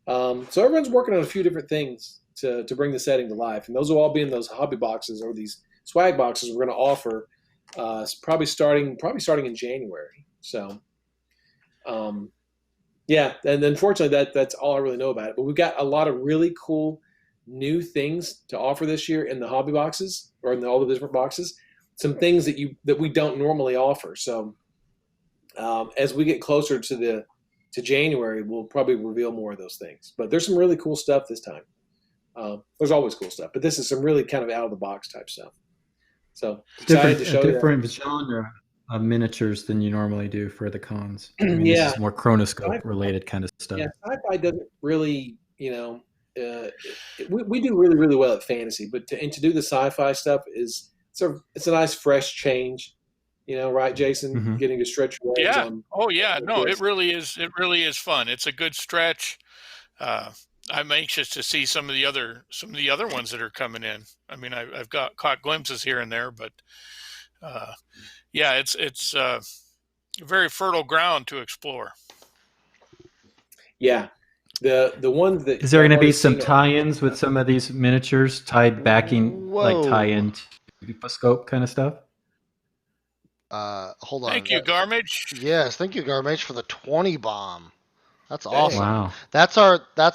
So everyone's working on a few different things to bring the setting to life, and those will all be in those hobby boxes or these swag boxes we're going to offer, probably starting in January. So, yeah, and unfortunately that's all I really know about it. But we've got a lot of really cool new things to offer this year in the hobby boxes or in all the different boxes. Some things that we don't normally offer. So, as we get closer to January, we'll probably reveal more of those things. But there's some really cool stuff this time. There's always cool stuff, but this is some really kind of out of the box type stuff. So excited to show you. Different genre of miniatures than you normally do for the cons. I mean, Yeah. This is more chronoscope related kind of stuff. Yeah, sci-fi doesn't really, we do really, really well at fantasy, but to do the sci-fi stuff is it's a nice fresh change, right, Jason? Mhm. Getting to stretch your legs Yeah. on. Oh yeah. No, it this. really is. It really is fun. It's a good stretch. I'm anxious to see some of the other ones that are coming in. I mean, I've caught glimpses here and there, but yeah, it's very fertile ground to explore. Yeah, the ones that Is there I've going to already be some seen tie-ins with some of these miniatures tied backing, like Whoa. tie-in to scope kind of stuff? Hold on. Thank you, Garmage. Yes, thank you, Garbage, for the 20 bomb. That's Dang. awesome. Wow. That's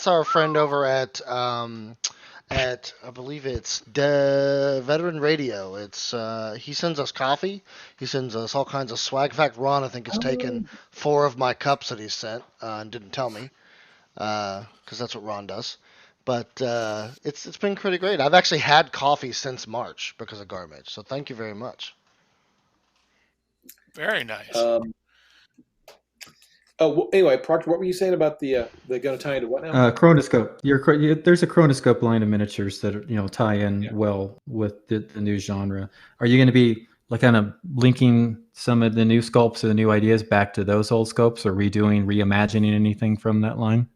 our friend over at I believe it's the Veteran Radio. It's he sends us coffee. He sends us all kinds of swag. In fact, Ron I think has taken 4 of my cups that he sent and didn't tell me because that's what Ron does. But it's been pretty great. I've actually had coffee since March because of Garbage. So thank you very much. Very nice. Anyway, Proctor, what were you saying about the going to tie into what now? Chronoscope. There's a Chronoscope line of miniatures that tie in well with the new genre. Are you going to be like kind of linking some of the new sculpts or the new ideas back to those old sculpts, or reimagining anything from that line?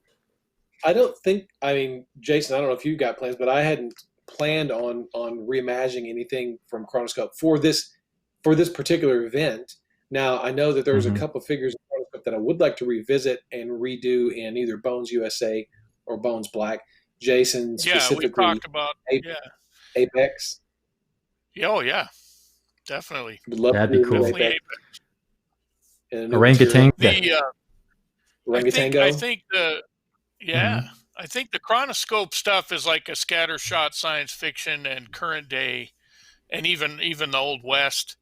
I don't think. I mean, Jason, I don't know if you got plans, but I hadn't planned on reimagining anything from Chronoscope for this particular event. Now, I know that there's a couple of figures in Chronoscope that I would like to revisit and redo in either Bones USA or Bones Black. Jason specifically. Yeah, we talked about Apex. Oh yeah, definitely. Would love That'd to be do cool. Apex. Definitely And a new Orangutan. material. Orangutango. I think I think the Chronoscope stuff is like a scattershot science fiction and current day, and even the Old West,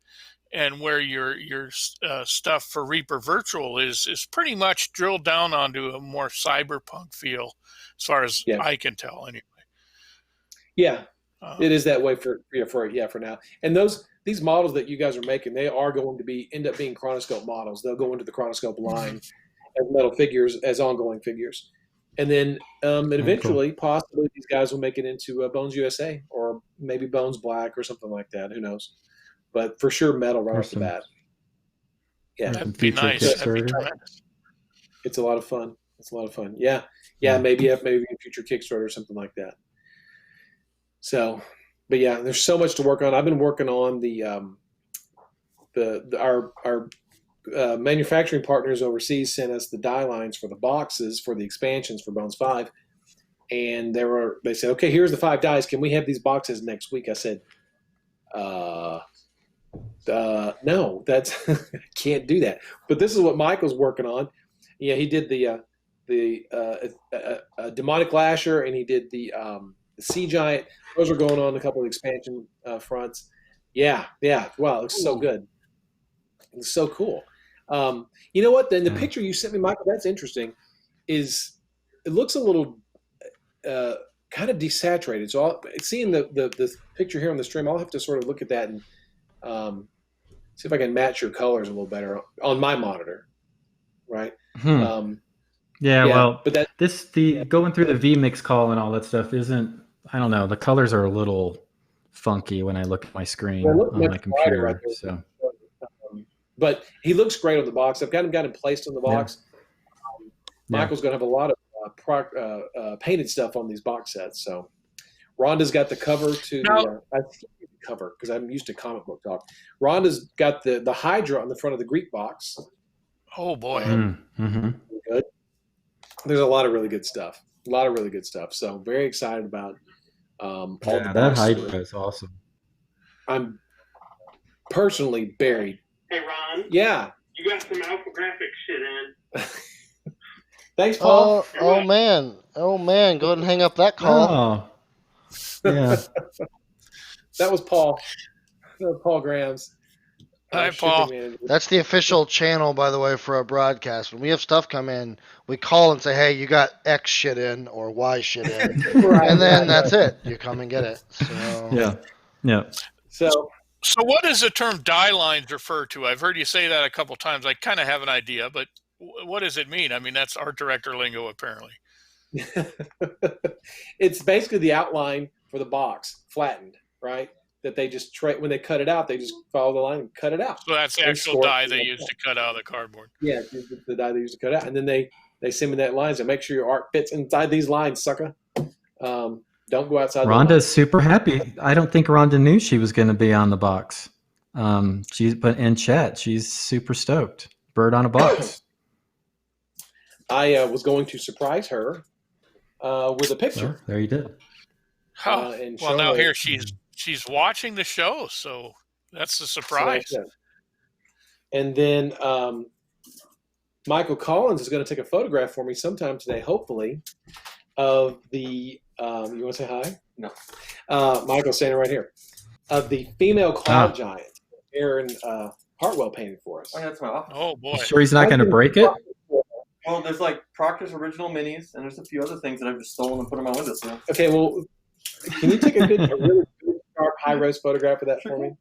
and where your stuff for Reaper Virtual is pretty much drilled down onto a more cyberpunk feel, as far as I can tell, anyway. Yeah, it is that way for now. And these models that you guys are making, they are going to end up being Chronoscope models. They'll go into the Chronoscope line as metal figures, as ongoing figures. And then eventually, possibly, these guys will make it into Bones USA or maybe Bones Black or something like that. Who knows? But for sure, metal right off the bat. Yeah, that'd be nice. That'd be tremendous. It's a lot of fun. Yeah. Maybe a future Kickstarter or something like that. So, but yeah, there's so much to work on. I've been working on our manufacturing partners overseas sent us the die lines for the boxes for the expansions for Bones 5. And they said, okay, here's the 5 dies. Can we have these boxes next week? I said, no, that's I can't do that. But this is what Michael's working on. Yeah, he did the Demonic Lasher, and he did the Sea Giant. Those are going on a couple of expansion fronts. Yeah. Wow, it looks so good. It looks so cool. You know what? Then the picture you sent me, Michael, that's interesting. It looks a little kind of desaturated. So seeing the picture here on the stream, I'll have to sort of look at that and see if I can match your colors a little better on my monitor, right? Well, but going through the vMix call and all that stuff isn't. I don't know. The colors are a little funky when I look at my screen on my computer. Right so. But he looks great on the box. I've got him placed on the box. Michael's going to have a lot of painted stuff on these box sets. So Rhonda's got the cover to I think the cover because I'm used to comic book talk. Rhonda's got the Hydra on the front of the Greek box. Oh boy, good. There's a lot of really good stuff. So very excited about all the that Hydra is awesome. I'm personally buried. Hey Ron. Yeah. You got some alpha graphic shit in. Thanks, Paul. Oh man. Go ahead and hang up that call. Oh. Yeah. That was Paul. Paul Grams. Hi, Paul. That's the official channel, by the way, for our broadcast. When we have stuff come in, we call and say, hey, you got X shit in or Y shit in. And then that's it. You come and get it. So. Yeah. So what does the term die lines refer to? I've heard you say that a couple times. I kind of have an idea, but what does it mean? I mean, that's art director lingo, apparently. It's basically the outline for the box, flattened, right? that they just when they cut it out, they just follow the line and cut it out. So that's the And actual store it die in they that used box. to cut out of the cardboard. Yeah, the die they used to cut out, and then they send me that lines and make sure your art fits inside these lines, sucker. Don't go outside. Rhonda's super happy. I don't think Rhonda knew she was going to be on the box. But in chat, she's super stoked. Bird on a box. I was going to surprise her with a picture. Well, there you did. And Well, show now her. here she's watching the show, so that's the surprise. So and then Michael Collins is going to take a photograph for me sometime today, hopefully, of the. You want to say hi? No. Michael's standing right here. Of the female cloud giant, Aaron Hartwell painted for us. Oh, yeah, that's my office. Oh boy! You sure he's not going to break it? Well, there's like Proctor's original minis, and there's a few other things that I've just stolen and put on my windowsill. Okay, well, can you take a really good, sharp, high-res photograph of that for me?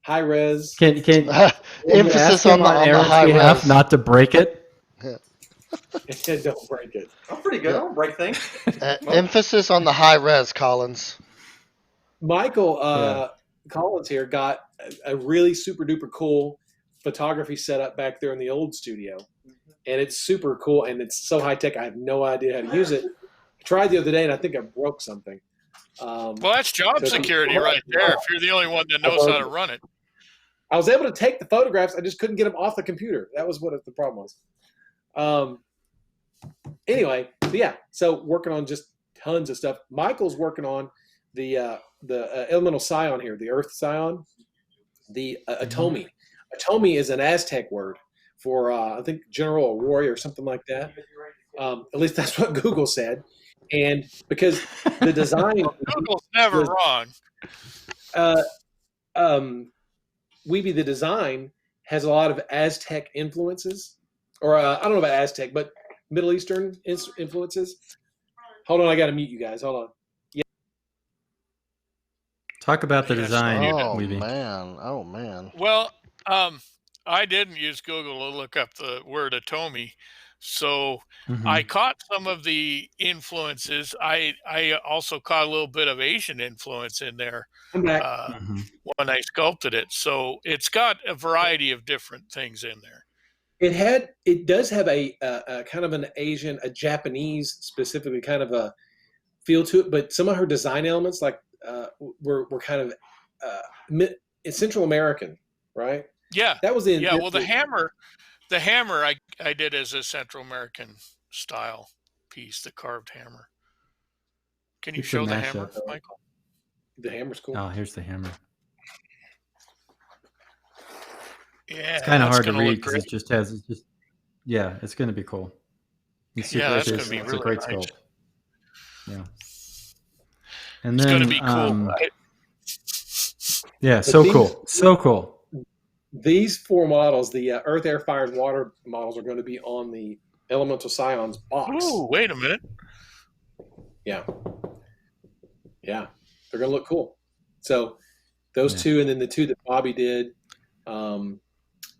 High res. Can Emphasis on the high res. Not to break it. Don't break it. I'm pretty good. I don't break things. Emphasis on the high res, Collins. Michael Collins here got a really super duper cool photography setup back there in the old studio, and it's super cool and it's so high tech. I have no idea how to use it. I tried the other day and I think I broke something. Well, that's job security right there. If you're the only one that knows how to run it. I was able to take the photographs. I just couldn't get them off the computer. That was what the problem was. Anyway, so working on just tons of stuff. Michael's working on the elemental scion here, the Earth scion, the Atomi. Atomi is an Aztec word for I think general or warrior or something like that. At least that's what Google said. And because the design, Google's never wrong. the design has a lot of Aztec influences, or I don't know about Aztec, but Middle Eastern influences. Hold on, I got to mute you guys. Hold on. Yeah. Talk about the design. Oh Weeby. man! Oh man! Well, I didn't use Google to look up the word Atomi, so I caught some of the influences. I also caught a little bit of Asian influence in there I'm back. when I sculpted it. So it's got a variety of different things in there. It does have a kind of an Asian, a Japanese specifically kind of a feel to it, but some of her design elements were kind of Central American, right? Yeah, that was well, the hammer I did as a Central American style piece, the carved hammer. Can you show the hammer, Michael? The hammer's cool. Oh, here's the hammer. Yeah, it's kind of hard to read because it just has. It's going to be cool. That's going to be really a great nice. sculpt. Yeah, and it's then going to be cool. Yeah, so cool. These 4 models, the Earth, Air, Fire, and Water models, are going to be on the Elemental Scions box. Ooh, wait a minute. Yeah, they're going to look cool. So those 2, and then the 2 that Bobby did.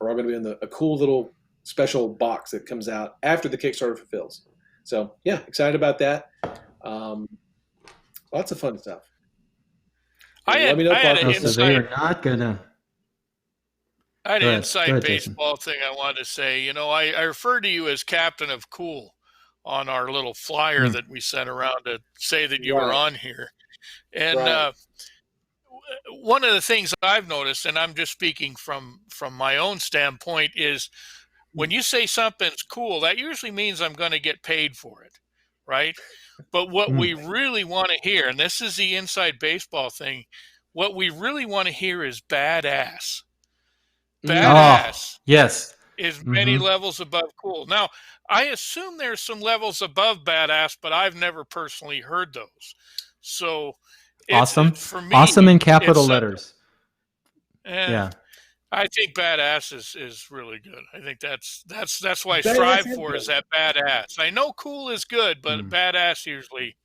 Are all going to be in a cool little special box that comes out after the Kickstarter fulfills. So excited about that. Lots of fun stuff. I had an inside baseball thing I wanted to say. I refer to you as Captain of Cool on our little flyer that we sent around to say that you were on here. And one of the things I've noticed, and I'm just speaking from my own standpoint, is when you say something's cool, that usually means I'm going to get paid for it, right? But what we really want to hear, and this is the inside baseball thing, what we really want to hear is badass. Badass is many levels above cool. Now, I assume there's some levels above badass, but I've never personally heard those. So awesome. For me, awesome in capital letters. I think badass is really good. I think that's what I strive for, is that badass. I know cool is good, but badass usually,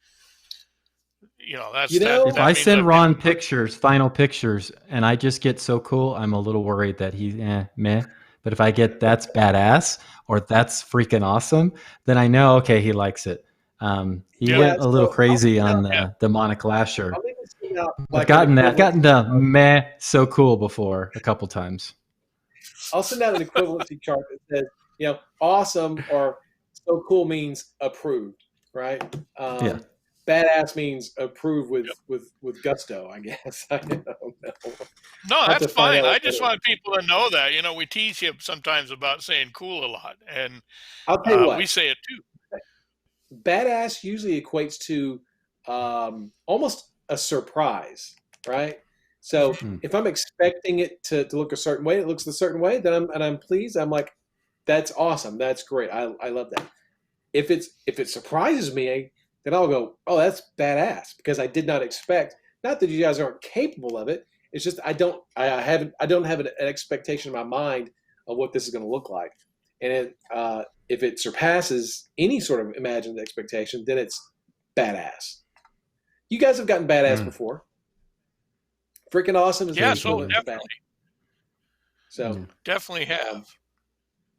that's if I send Ron final pictures, and I just get so cool, I'm a little worried that he meh. But if I get that's badass or that's freaking awesome, then I know he likes it. He went a little crazy on the demonic lasher. send out I've like gotten an gotten equivalency the meh so cool before a couple times. I'll send out an equivalency chart that says, awesome or so cool means approved, right? Yeah. Badass means approved with gusto, I guess. I don't know. No, I'll have that's to find fine. out I what that just is. want people to know that. We tease you sometimes about saying cool a lot, and I'll tell you we what, say it too. badass usually equates to almost a surprise, right? So Mhm. if I'm expecting it to look a certain way, it looks a certain way, then I'm pleased. I'm like, that's awesome. That's great. I love that. If it surprises me, then I'll go, oh, that's badass because I did not expect. Not that you guys aren't capable of it. It's just I don't have an expectation in my mind of what this is going to look like, and if it surpasses any sort of imagined expectation, then it's badass. You guys have gotten badass before. Freaking awesome is the Yes, oh, equivalent to badass. definitely, So definitely have.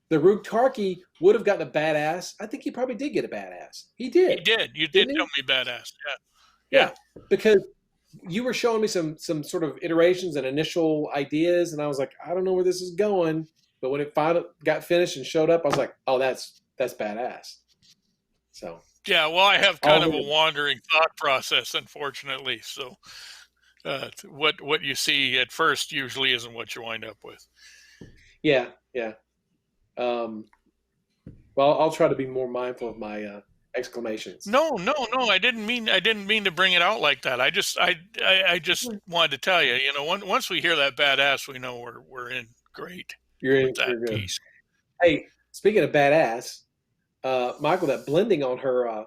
the Rube Tarkey would have gotten a badass. I think he probably did get a badass. He did. He did. You Didn't did he? tell me badass. Yeah, because you were showing me some sort of iterations and initial ideas, and I was like, I don't know where this is going. But when it finally got finished and showed up, I was like, oh, that's badass. So Yeah, well, I have kind of a I'll- wandering thought process, unfortunately. So, what you see at first usually isn't what you wind up with. yeah. Well, I'll try to be more mindful of my exclamations. No. I didn't mean to bring it out like that. I just wanted to tell you. Once we hear that badass, we know we're in great You're with that good. piece. Hey, speaking of badass, Michael, that blending on her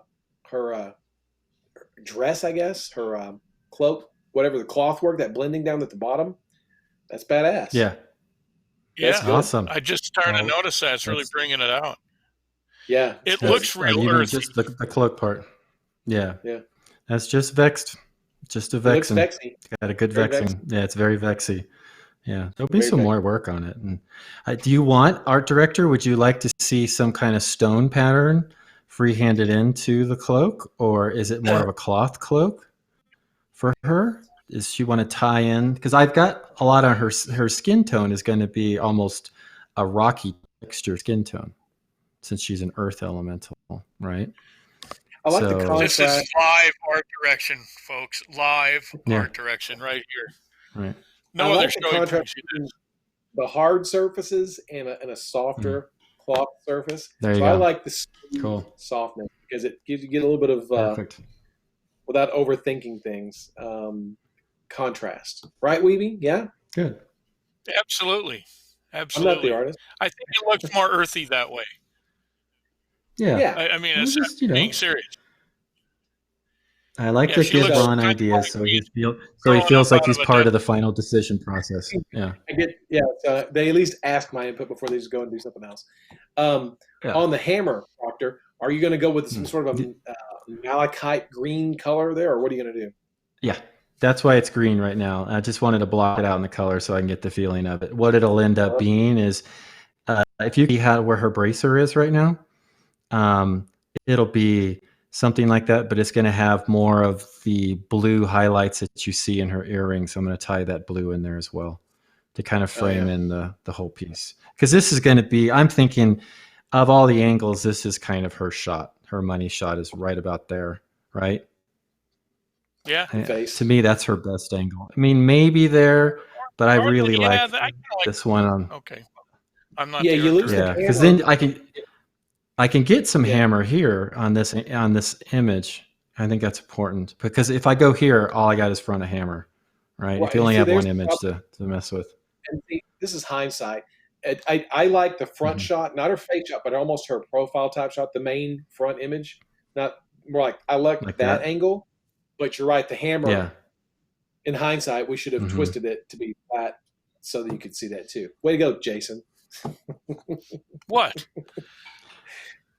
dress, I guess, her cloak, whatever the cloth work, that blending down at the bottom, that's badass. Yeah. That's Yeah, good. Awesome. I just started to Well, notice that. It's really that's- bringing it out. Yeah. It good. looks real you mean earthy. just the cloak part. Yeah. Yeah. That's just vexed. Just a It looks vexing. sexy. Got a good Very vexing. vexing. Yeah, it's very vexy. Yeah, there'll be Very some vexing. more work on it. And do you want, art director, would you like to see some kind of stone pattern free-handed into the cloak, or is it more of a cloth cloak for her? Does she want to tie in? Because I've got a lot on her skin tone is going to be almost a rocky texture skin tone, since she's an earth elemental, right? I like the So- This contrast. is live art direction, folks. Live art direction right here. Right. No I other like the show you can contrast see between this. the hard surfaces and a softer cloth surface. There you so I go. like the smooth Cool. softness because it gives you get a little bit of Perfect. without overthinking things. Contrast, right, Weeby? Yeah, Good. Absolutely. I'm Absolutely. not the artist. I think it looks more earthy that way. Yeah. Yeah, I mean, Well, it's just, being serious. I like Yeah, to she give looks Ron kind of ideas like so he's he growing feels up like out he's of a part of desert. the final decision process. Yeah. So they at least ask my input before they just go and do something else. Yeah. On the hammer, Proctor, are you going to go with some sort of a malachite green color there, or what are you going to do? Yeah. That's why it's green right now. I just wanted to block it out in the color so I can get the feeling of it. What it'll end up being is if you see where her bracer is right now, it'll be something like that, but it's going to have more of the blue highlights that you see in her earrings. So I'm going to tie that blue in there as well to kind of frame in the whole piece. Because this is going to be, I'm thinking of all the angles, this is kind of her shot. Her money shot is right about there, right? Yeah. Face. To me, that's her best angle. I mean, maybe there, but I really like I kinda like this one on. Okay. I'm not Yeah, the you art lose the director. Yeah, hammer. because then I can get some hammer here on this image. I think that's important because if I go here, all I got is front of hammer, right? If you only See, have there's one the image problem. to mess with. And see, this is hindsight. I like the front Mhm. shot, not her face shot, but almost her profile type shot, the main front image. Not more like I like that that. angle, but you're right. The hammer, Yeah. in hindsight, we should have Mhm. twisted it to be flat so that you could see that too. Way to go, Jason. What?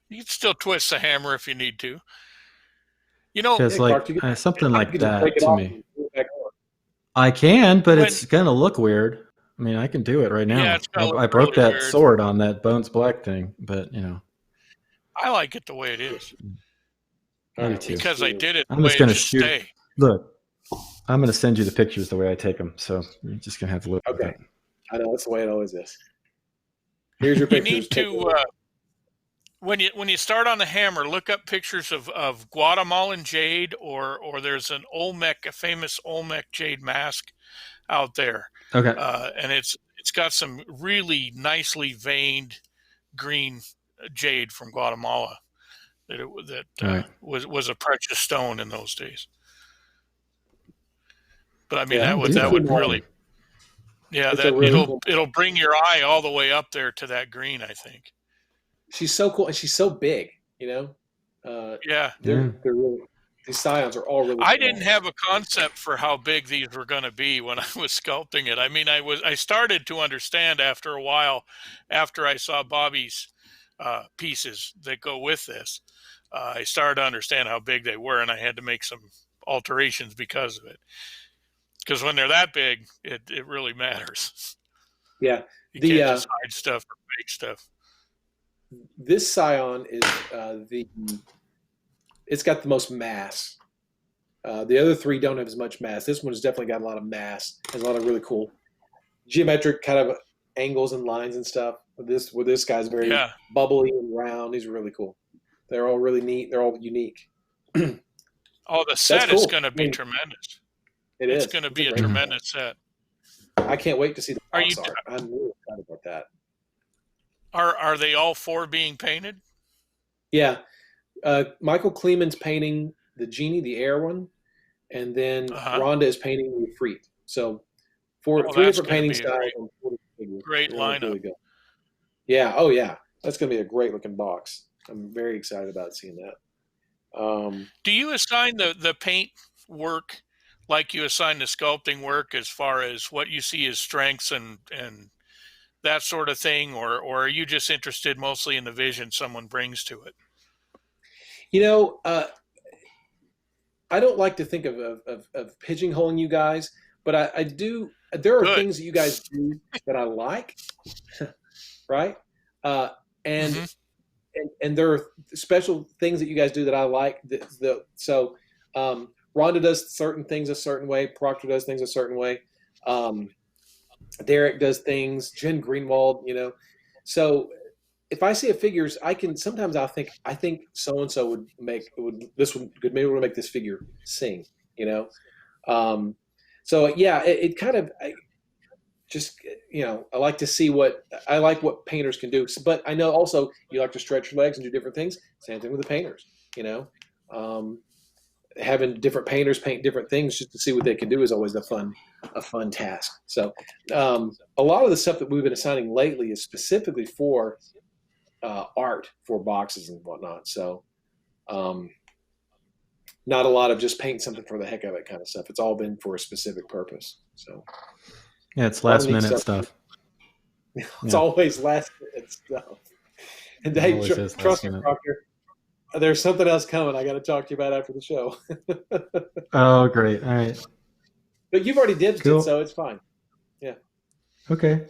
You can still twist the hammer if you need to. You know, Because Clark, you could- something you like could just break that it to off me. and put it back on. I can, but When- it's gonna look weird. I mean, I can do it right now. Yeah, it's gonna look I broke really that weird. sword on that Bones Black thing, but I like it the way it is I do All right, too. because I did it the I'm way just it gonna should shoot. stay. Look, I'm going to send you the pictures the way I take them, so you're just going to have to look Okay. at that. I know that's the way it always is. Here's your You pictures. need to when you start on the hammer, look up pictures of Guatemalan jade, or there's an Olmec, a famous Olmec jade mask out there, Okay. and it's got some really nicely veined green jade from Guatemala that Right. was a precious stone in those days. But I mean Yeah, that would really, yeah, it's a that really cool. it'll bring your eye all the way up there to that green, I think. She's so cool, and she's so big. Yeah. Yeah. They're really, these scions are all really. I small. didn't have a concept for how big these were going to be when I was sculpting it. I mean, I started to understand after a while, after I saw Bobby's pieces that go with this. I started to understand how big they were, and I had to make some alterations because of it. Because when they're that big, it really matters. Yeah. You can't just hide stuff or fake stuff. This scion is it's got the most mass. The other three don't have as much mass. This one's definitely got a lot of mass. Has a lot of really cool geometric kind of angles and lines and stuff. With this guy's very bubbly and round. He's really cool. They're all really neat. They're all unique. Oh, the set is going to be tremendous. It's going to be a tremendous set. I can't wait to see the box art. I'm really excited about that. Are they all four being painted? Yeah. Michael Kleeman's painting the genie, the air one, and then Rhonda is painting the Ifrit. So three different painting styles. Great lineup. Really good. Yeah. Oh, yeah. That's going to be a great looking box. I'm very excited about seeing that. Do you assign the paint work like you assign the sculpting work as far as what you see as strengths and that sort of thing, or are you just interested mostly in the vision someone brings to it? I don't like to think of pigeonholing you guys, but I do. There are things that you guys do that I like, right? And there are special things that you guys do that I like. So Rhonda does certain things a certain way. Proctor does things a certain way. Derek does things. Jen Greenwald, So if I see a figures, I think so and so would maybe make this figure sing. So yeah, it kind of I like to see what painters can do. But I know also you like to stretch your legs and do different things. Same thing with the painters. Having different painters paint different things just to see what they can do is always a fun task. So a lot of the stuff that we've been assigning lately is specifically for art, for boxes and whatnot. So not a lot of just paint something for the heck of it kind of stuff. It's all been for a specific purpose. So yeah, it's last minute stuff. It's always last minute stuff. And hey, trust me, Proctor, there's something else coming I got to talk to you about after the show. Oh, great. All right. But you've already dibsed it, so it's fine. Yeah. Okay.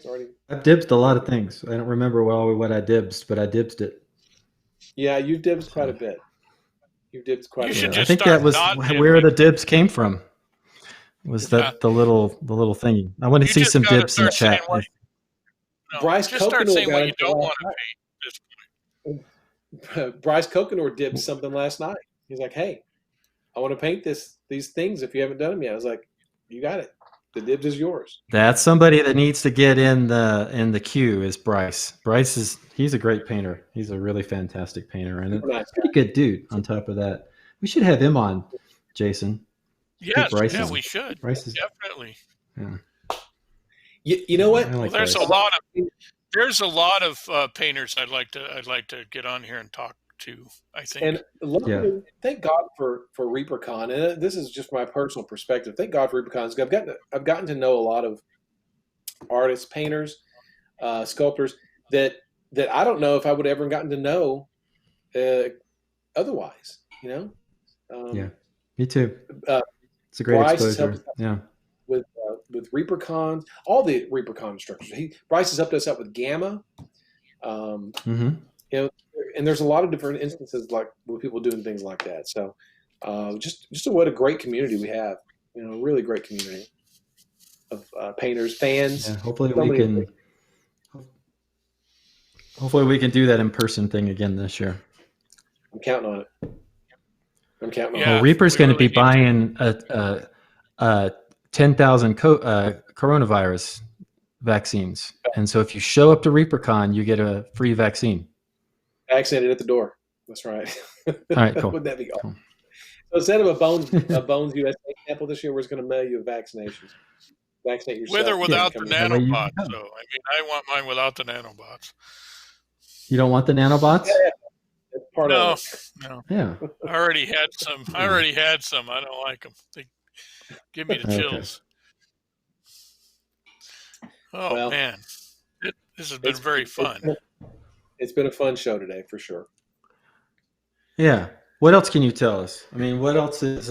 I've dibsed a lot of things. I don't remember what I dibsed, but I dibsed it. Yeah, you've dibsed quite a bit. You've dibsed quite a bit. I think that was where the dibs came from. Was that the little thingy? I want to see some dibs in chat. Bryce Coconor got you don't want to paint this point. Bryce Coconor dibbed something last night. He's like, "Hey, I want to paint these things. If you haven't done them yet," I was like, "You got it. The dibs is yours." That's somebody that needs to get in the queue. Is Bryce? He's a great painter. He's a really fantastic painter, and a pretty good dude. On top of that, we should have him on, Jason. Yes, we should. Definitely. Yeah. You know what? Like there's a lot of painters I'd like to get on here and talk to. I think. And luckily, thank God for ReaperCon, and this is just my personal perspective. Thank God for ReaperCon. I've gotten to know a lot of artists, painters, sculptors that I don't know if I would have ever gotten to know otherwise. Yeah, me too. It's a great exposure. Yeah. With ReaperCons, all the ReaperCon instructors. Bryce has helped us out with Gamma. And there's a lot of different instances like with people doing things like that. So just what a great community we have. really great community of painters, fans. Yeah, hopefully So we many can. things. Hopefully we can do that in person thing again this year. I'm counting on it. Yeah, Well, Reaper's we going to really be need to. buying 10,000 coronavirus vaccines, and so if you show up to ReaperCon, you get a free vaccine. Vaccinated at the door. That's right. All right, cool. Wouldn't that be awesome? Cool. So instead of a Bones USA sample this year, we're just going to mail you a vaccination. Vaccinate yourself. With or without the Come in. That way you nanobots, can come. though. I mean, I want mine without the nanobots. You don't want the nanobots? Yeah, that's part No, of it. no. Yeah. I already had some. I don't like them. They give me the Okay. chills. Oh, Well, man. This has been very fun. It's been a fun show today, for sure. Yeah. What else can you tell us? I mean, what else is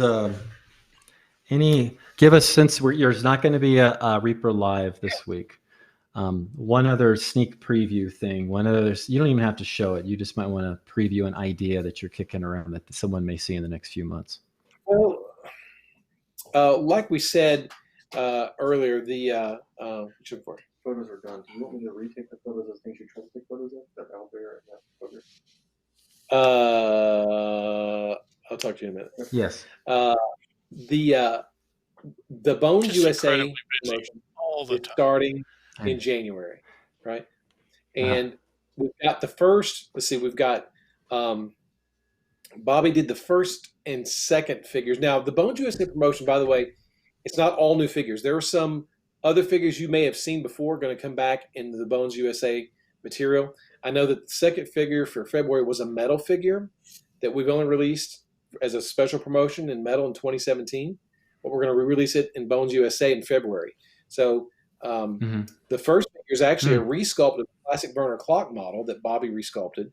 give us, since there's not going to be a Reaper Live this week. One other sneak preview thing. You don't even have to show it. You just might want to preview an idea that you're kicking around that someone may see in the next few months. Well, like we said earlier, the Photos are done. Do you want me to retake the photos of things you tried to take photos of? That out there and that photo? I'll talk to you in a minute. Yes. The Bones Just USA incredibly busy promotion all the is time. starting in January, right? And we've got the first. Let's see, we've got Bobby did the first and second figures. Now, the Bones USA promotion, by the way, it's not all new figures. There are some other figures you may have seen before going to come back into the Bones USA material. I know that the second figure for February was a metal figure that we've only released as a special promotion in metal in 2017, but we're going to re-release it in Bones USA in February. So the first figure is actually a resculpted classic burner clock model that Bobby resculpted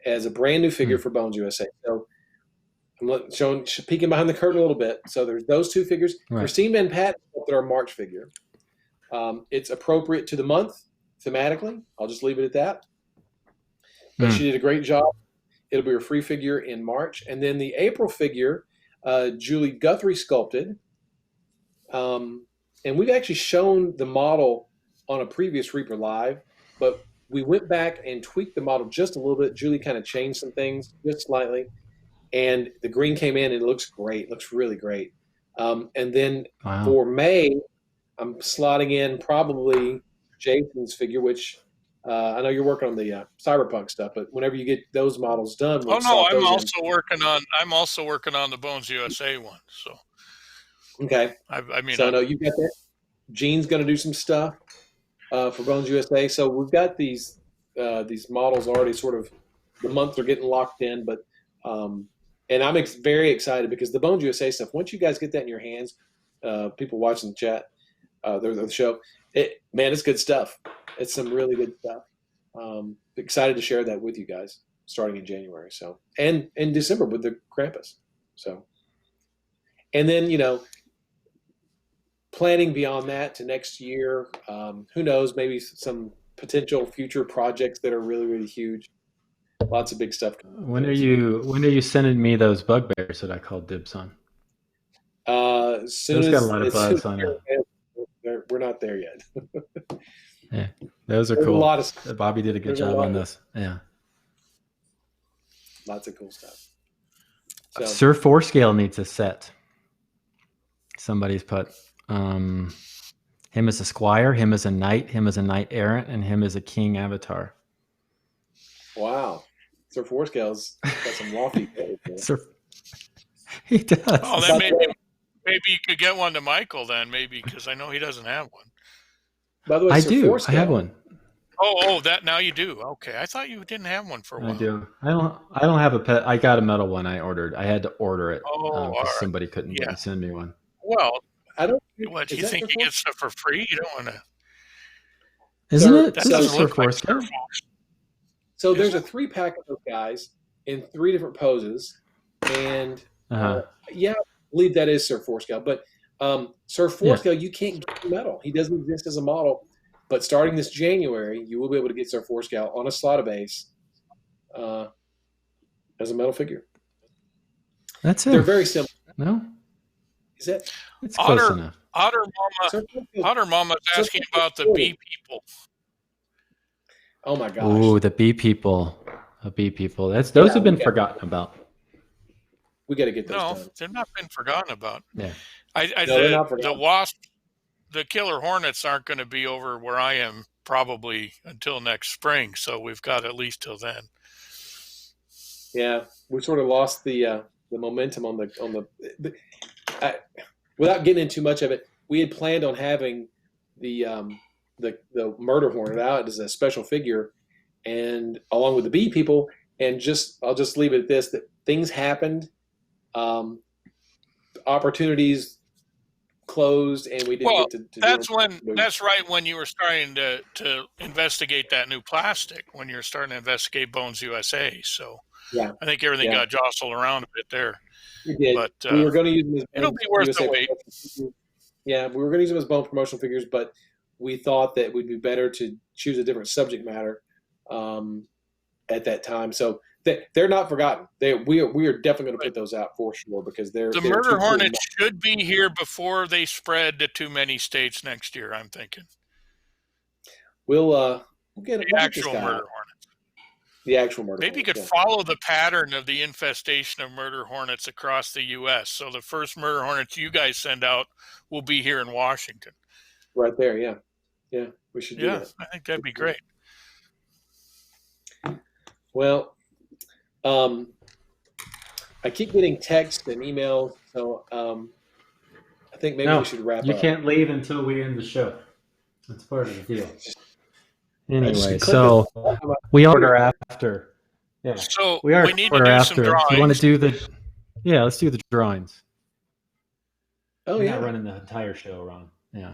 as a brand new figure for Bones USA. So I'm peeking behind the curtain a little bit. So there's those two figures. Right. Christine Van Patten sculpted our March figure. It's appropriate to the month thematically. I'll just leave it at that. But she did a great job. It'll be her free figure in March. And then the April figure, Julie Guthrie sculpted. And we've actually shown the model on a previous Reaper Live, but we went back and tweaked the model just a little bit. Julie kind of changed some things just slightly. And the green came in and it looks great. It looks really great. And then for May, I'm slotting in probably Jason's figure, which I know you're working on the cyberpunk stuff, but whenever you get those models done, we'll I'm also working on the Bones USA one. So okay. I mean, so I know you got that. Gene's going to do some stuff for Bones USA. So we've got these models already sort of, the months are getting locked in, but and I'm very excited because the Bones USA stuff, once you guys get that in your hands, people watching the chat, the show, it's good stuff. It's some really good stuff. Excited to share that with you guys starting in January. So, and in December with the Krampus. So, and then, planning beyond that to next year, who knows, maybe some potential future projects that are really, really huge. Lots of big stuff. When are you sending me those bugbears that I called dibs on? Those got a lot of buzz on it. We're not there yet. Yeah, those are There's cool. a lot of Bobby did a good job on this. Yeah. Lots of cool stuff. So, Sir Forescale needs a set. Somebody's put him as a squire, him as a knight, him as a knight errant, and him as a king avatar. Wow. Sir Forescale's got some lofty He does. Oh, then maybe you could get one to Michael then, maybe, because I know he doesn't have one. By the way, I Sir do. Forescale, I have one. Oh, that now you do. Okay, I thought you didn't have one for a while. I do. I don't have a pet. I got a metal one. I ordered. I had to order it because somebody couldn't send me one. Well, I don't. What do you think? You get stuff for free? You don't want to. Isn't it? That This doesn't is look Sir like Forescale. So there's a 3-pack of those guys in 3 different poses, and I believe that is Sir Forescale. But Sir Forescale, you can't get metal. He doesn't exist as a model. But starting this January, you will be able to get Sir Forescale on a slotted base as a metal figure. That's it. They're very similar. No. Is that It's close Otter, enough. Otter Mama, Otter Mama's asking about the bee people. Oh my gosh! Ooh, the bee people. The bee people. Those have been forgotten about. We got to get those No, done. they've not been forgotten about. Yeah. No, they're not The forgotten. wasp, the killer hornets aren't going to be over where I am probably until next spring. So we've got at least till then. Yeah, we sort of lost the momentum on without getting into too much of it. We had planned on having the murder hornet out as a special figure, and along with the bee people. And I'll just leave it at this: that things happened, opportunities closed, and we didn't Well, get to that's do when them. that's right when you were starting to investigate that new plastic, when you're starting to investigate Bones USA. So Yeah, I think everything yeah. got jostled around a bit there. We did. But We were going to use them as it'll be worth the wait. Yeah, we were going to use them as bone promotional figures, but we thought that it would be better to choose a different subject matter at that time. So they're not forgotten. We are definitely going to put those out for sure, because they're The too murder cool. hornets should be here before they spread to too many states next year, I'm thinking. We'll get The this actual guy murder out. hornets. The actual murder. Maybe you could hornets, yeah. follow the pattern of the infestation of murder hornets across the U.S. So the first murder hornets you guys send out will be here in Washington. Right there, yeah. Yeah, we should do that. I think that'd be great. Well, I keep getting texts and emails, so I think maybe we should wrap You up. can't leave until we end the show. That's part of the deal. just Anyway, click so we order after. Yeah. So We are we need to order do after. some drawings. Do you want to do the? Yeah, let's do the drawings. Oh You're yeah. not running the entire show, Ron. Yeah.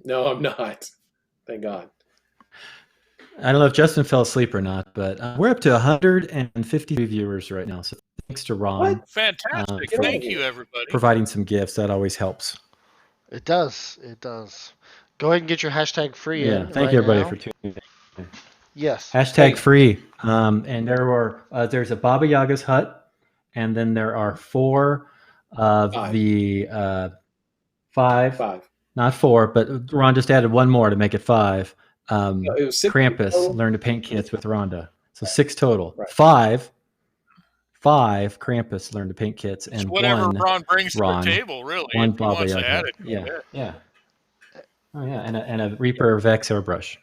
No, I'm not. Thank God. I don't know if Justin fell asleep or not, but we're up to 150 viewers right now. So thanks to Ron. What? Fantastic. for Thank you, everybody. providing some gifts. That always helps. It does. It does. Go ahead and get your hashtag free Yeah. in. Thank right you, everybody, now. for tuning in. Yes. Hashtag free. And there's a Baba Yaga's hut, and then there are 4 of the 5. Not 4, but Ron just added 1 more to make it 5. It was 6 Krampus total? learn to paint kits with Rhonda. So 6 total. Right. 5 Krampus learn to paint kits, and Whatever 1 Ron brings Ron, to the table, really. 1 if he Baba wants to add Yaga. it. Yeah. Oh yeah, and a Reaper Vex airbrush.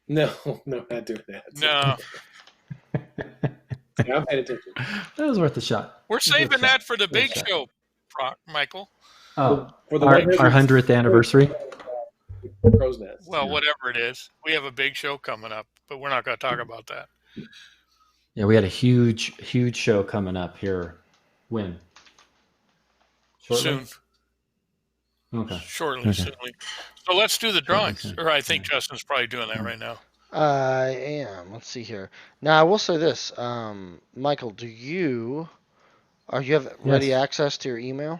No, not doing that. No. Yeah, I'm paying attention. That was worth a shot. We're saving that for the big shot. show, Michael. Oh, For the our 100th 100th anniversary. Crow's Nest. Well, whatever it is. We have a big show coming up, but we're not going to talk about that. Yeah, we had a huge show coming up here. When? Shortly? Soon. Okay. Shortly. So let's do the drawings. soon. Or I think Justin's probably doing that right now. I am. Let's see here. Now I will say this, Michael. Do you have ready access to your email?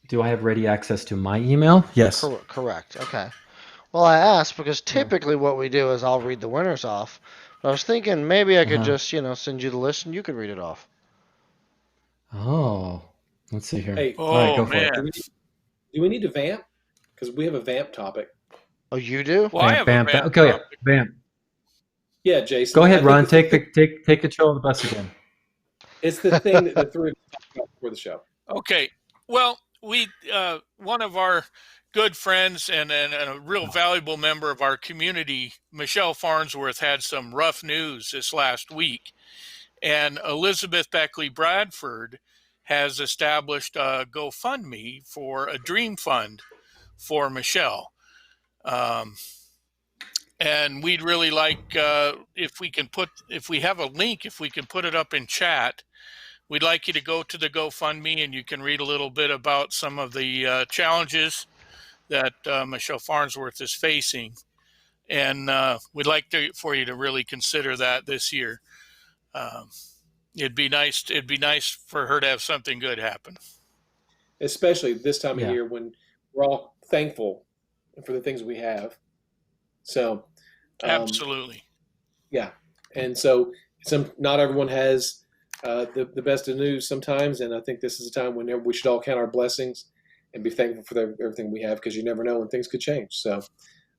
Do I have ready access to my email? Yes. Correct. Okay. Well, I asked because typically what we do is I'll read the winners off. But I was thinking maybe I could just send you the list and you could read it off. Oh, let's see here. Hey, all right, go for man. it. Do we need to vamp? Because we have a vamp topic. Oh, you do? Well, I have Bam, a bam. bad Okay, topic. bam. Yeah, Jason. Go ahead, I Ron. think Take control of the bus again. it's the thing that the three of us talked about before the show. Okay. Well, we one of our good friends and a real valuable member of our community, Michelle Farnsworth, had some rough news this last week. And Elizabeth Beckley Bradford has established a GoFundMe for a dream fund for Michelle. And we'd really like if we have a link, if we can put it up in chat. We'd like you to go to the GoFundMe and you can read a little bit about some of the challenges that Michelle Farnsworth is facing. And we'd like for you to really consider that this year. It'd be nice for her to have something good happen. Especially this time of year when we're all thankful for the things we have. So, Absolutely. Yeah. And so not everyone has the best of news sometimes, and I think this is a time whenever we should all count our blessings and be thankful for everything we have, because you never know when things could change. So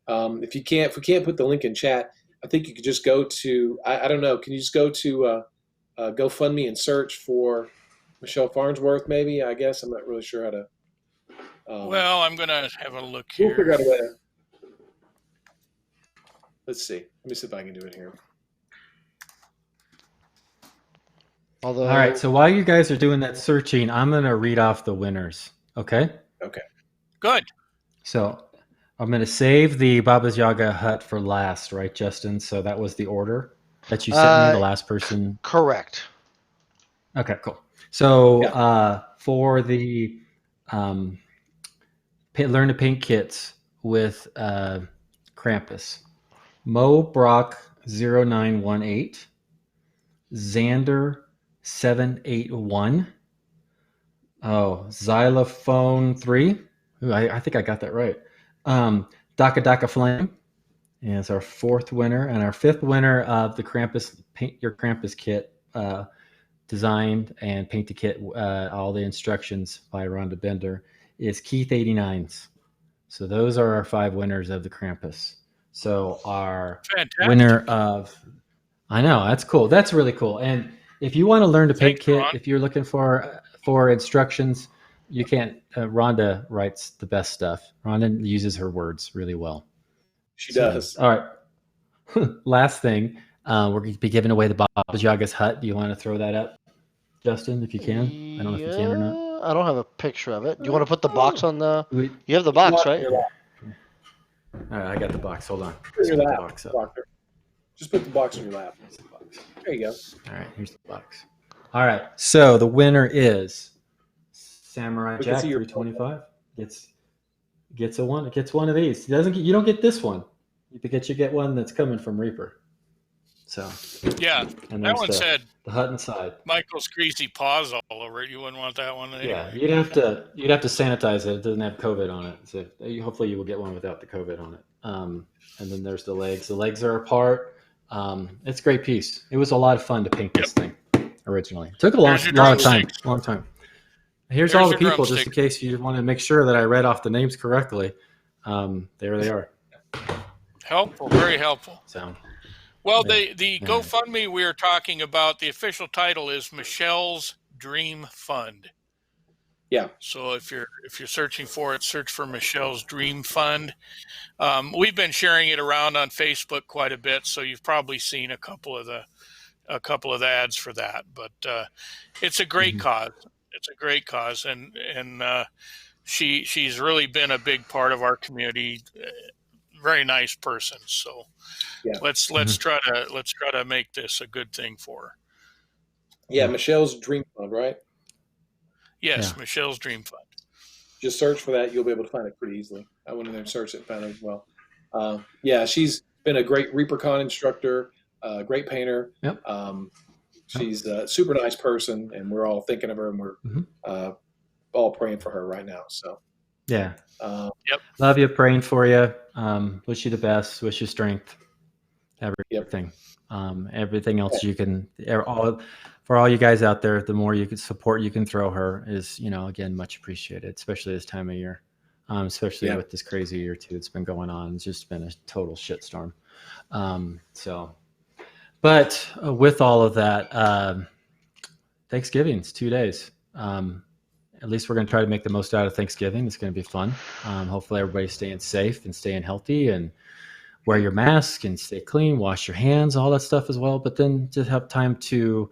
if we can't put the link in chat, I think you could just go to I don't know. Can you just go to GoFundMe and search for Michelle Farnsworth? Maybe, I guess I'm not really sure how to. Well, I'm gonna have a look We'll here. figure out a way. Let's see. Let me see if I can do it here. Although, All right. So while you guys are doing that searching, I'm going to read off the winners. Okay. Okay. Good. So I'm going to save the Baba's Yaga hut for last, right, Justin? So that was the order that you sent me, the last person. Correct. Okay, cool. So for the learn to paint kits with Krampus, Mo Brock 0918, Xander 781. Oh, Xylophone 3. Ooh, I think I got that right. Daka Daka Flame is our fourth winner. And our fifth winner of the Krampus Paint Your Krampus kit, designed and paint the kit, all the instructions by Rhonda Bender, is Keith 89s. So those are our 5 winners of the Krampus. So our Fantastic. winner of, I know, that's cool. That's really cool. And if you want to learn to paint Thanks, kit, Ron. if you're looking for instructions, you can't. Rhonda writes the best stuff. Rhonda uses her words really well. She does. All right. Last thing, we're going to be giving away the Baba's Yaga's hut. Do you want to throw that up, Justin, if you can? I don't know if you can or not. I don't have a picture of it. Do you want to put the box on the? You have the box, right? All right, I got the box. Hold on. Put your Put the lap, box up. Doctor. Just put the box in your lap. There you go. All right, here's the box. All right, so the winner is Samurai We can Jack see your 325. Gets one of these. You don't get this one. You get one that's coming from Reaper. So Yeah, and that one said the hut inside. Michael's greasy paws all over it. You wouldn't want that one anyway. Yeah, you'd have to sanitize it. It doesn't have COVID on it. So hopefully you will get one without the COVID on it. And then there's the legs. The legs are apart. It's a great piece. It was a lot of fun to paint this thing originally. It took a lot of time. Long time. Here's all the people, just in case you want to make sure that I read off the names correctly. There they are. Helpful, very helpful. So, well, the GoFundMe we are talking about, the official title is Michelle's Dream Fund. Yeah. So if you're searching for it, search for Michelle's Dream Fund. We've been sharing it around on Facebook quite a bit, so you've probably seen a couple of the ads for that. But it's a great cause. It's a great cause, and she's really been a big part of our community. Very nice person. So let's try to make this a good thing for her. Yeah, Michelle's Dream Fund, right? Yes, Michelle's Dream Fund. Just search for that. You'll be able to find it pretty easily. I went in there and searched it and found it as well. Yeah, she's been a great ReaperCon instructor, great painter. Yep. She's a super nice person, and we're all thinking of her, and we're all praying for her right now. So, yeah. Yep. Love you, praying for you. Wish you the best. Wish you strength. Everything. Everything else you can. For all you guys out there, the more you can support you can throw her is, again, much appreciated, especially this time of year. Especially with this crazy year too. It's been going on. It's just been a total shitstorm. But with all of that, Thanksgiving's 2 days. At least we're going to try to make the most out of Thanksgiving. It's going to be fun. Hopefully everybody's staying safe and staying healthy, and wear your mask and stay clean, wash your hands, all that stuff as well. But then just have time to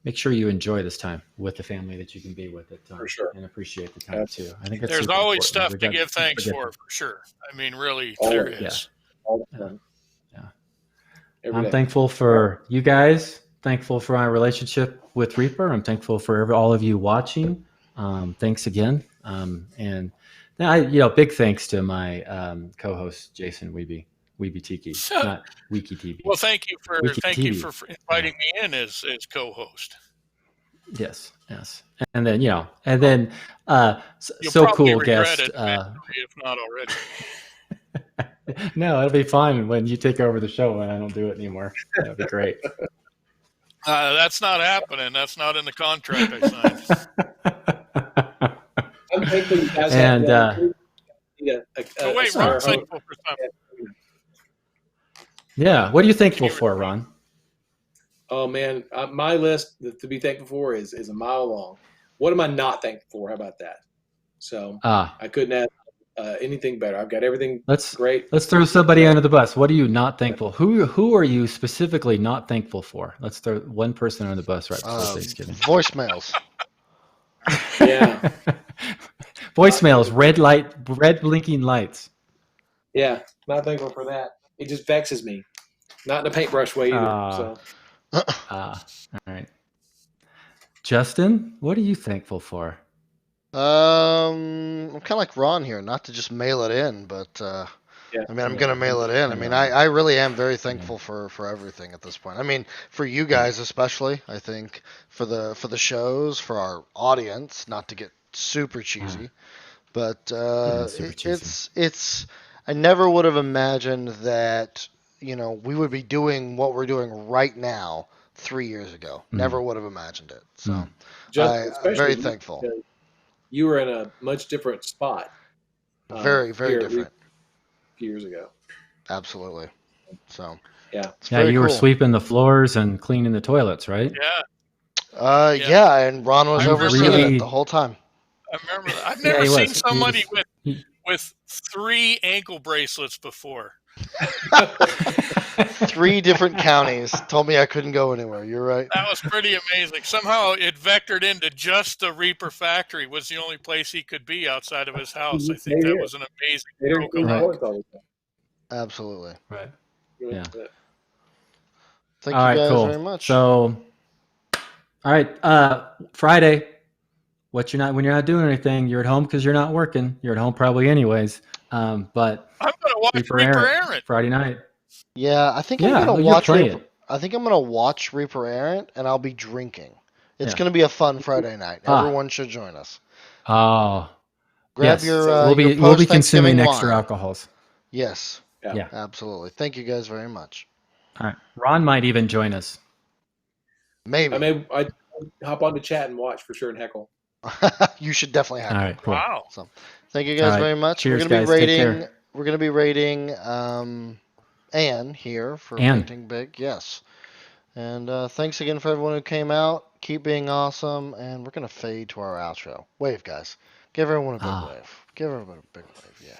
make sure you enjoy this time with the family that you can be with at the time. For sure. And appreciate the time too. I think there's always stuff to give thanks for sure. I mean, really, there is. All the time. I'm thankful for you guys. Thankful for my relationship with Reaper. I'm thankful for all of you watching. Thanks again. And big thanks to my co-host Jason Weeby Tiki, not Wiki TV. Well, thank you for inviting me in as co-host. Yes. And then You'll so probably cool regret guest. it, if not already. No, it'll be fun when you take over the show and I don't do it anymore. That'd be great. That's not happening. That's not in the contract I signed. I'm thankful you guys And have Oh wait, Ron's thankful for something. yeah, what are you thankful Can you for, repeat? Ron? Oh man, my list to be thankful for is a mile long. What am I not thankful for? How about that? So Ah, I couldn't have anything better. I've got everything let's great. throw somebody under the bus. What are you not thankful? Who are you specifically not thankful for? Let's throw one person under the bus right before Thanksgiving. Voicemails. Yeah. Voicemails, red blinking lights. Yeah, not thankful for that. It just vexes me. Not in a paintbrush way either. So All right. Justin, what are you thankful for? I'm kind of like Ron here, not to just mail it in, but yeah, I mean, I'm gonna mail it in. I mean, I really am very thankful for everything at this point. I mean, for you guys especially, I think for the shows, for our audience, not to get super cheesy, but super cheesy. it's I never would have imagined that we would be doing what we're doing right now 3 years ago. Never would have imagined it. So Justin, I'm very especially thankful. you were in a much different spot Very very here at different. a few years ago. Absolutely. So Yeah. it's Yeah, very you were cool. sweeping the floors and cleaning the toilets, right? Yeah. Yeah, and Ron was I overseeing remember it really- the whole time. I remember that. I've Yeah, never he seen was. somebody He- with 3 ankle bracelets before. 3 different counties told me I couldn't go anywhere. You're right. That was pretty amazing. Somehow it vectored into just the Reaper factory was the only place he could be outside of his house. I think that was an amazing stroke of luck. Absolutely. Right. Yeah. Thank All you right, guys cool. very much. So, all right, Friday. When you're not doing anything, you're at home because you're not working. You're at home probably anyways. But I'm going to watch Reaper Reaper Errant Errant. Friday night. Yeah, I think I'm Yeah, gonna well, you'll watch play Reaper. it. I think I'm gonna watch Reaper Errant, and I'll be drinking. It's Yeah. gonna be a fun Friday night. Everyone should join us. Oh, Grab yes. your we'll be post consuming Thanksgiving extra wine. alcohols. Yes. Yeah. Absolutely. Thank you guys very much. All right. Ron might even join us. Maybe. I hop on the chat and watch for sure and heckle. You should definitely have. All right. Cool. Wow. So, thank you guys very much. Cheers, we're gonna guys. be rating. Take care. We're gonna be rating Anne here for painting big. Yes. And thanks again for everyone who came out. Keep being awesome, and we're gonna fade to our outro. Wave, guys. Give everyone a big wave. Give everyone a big wave. Yeah.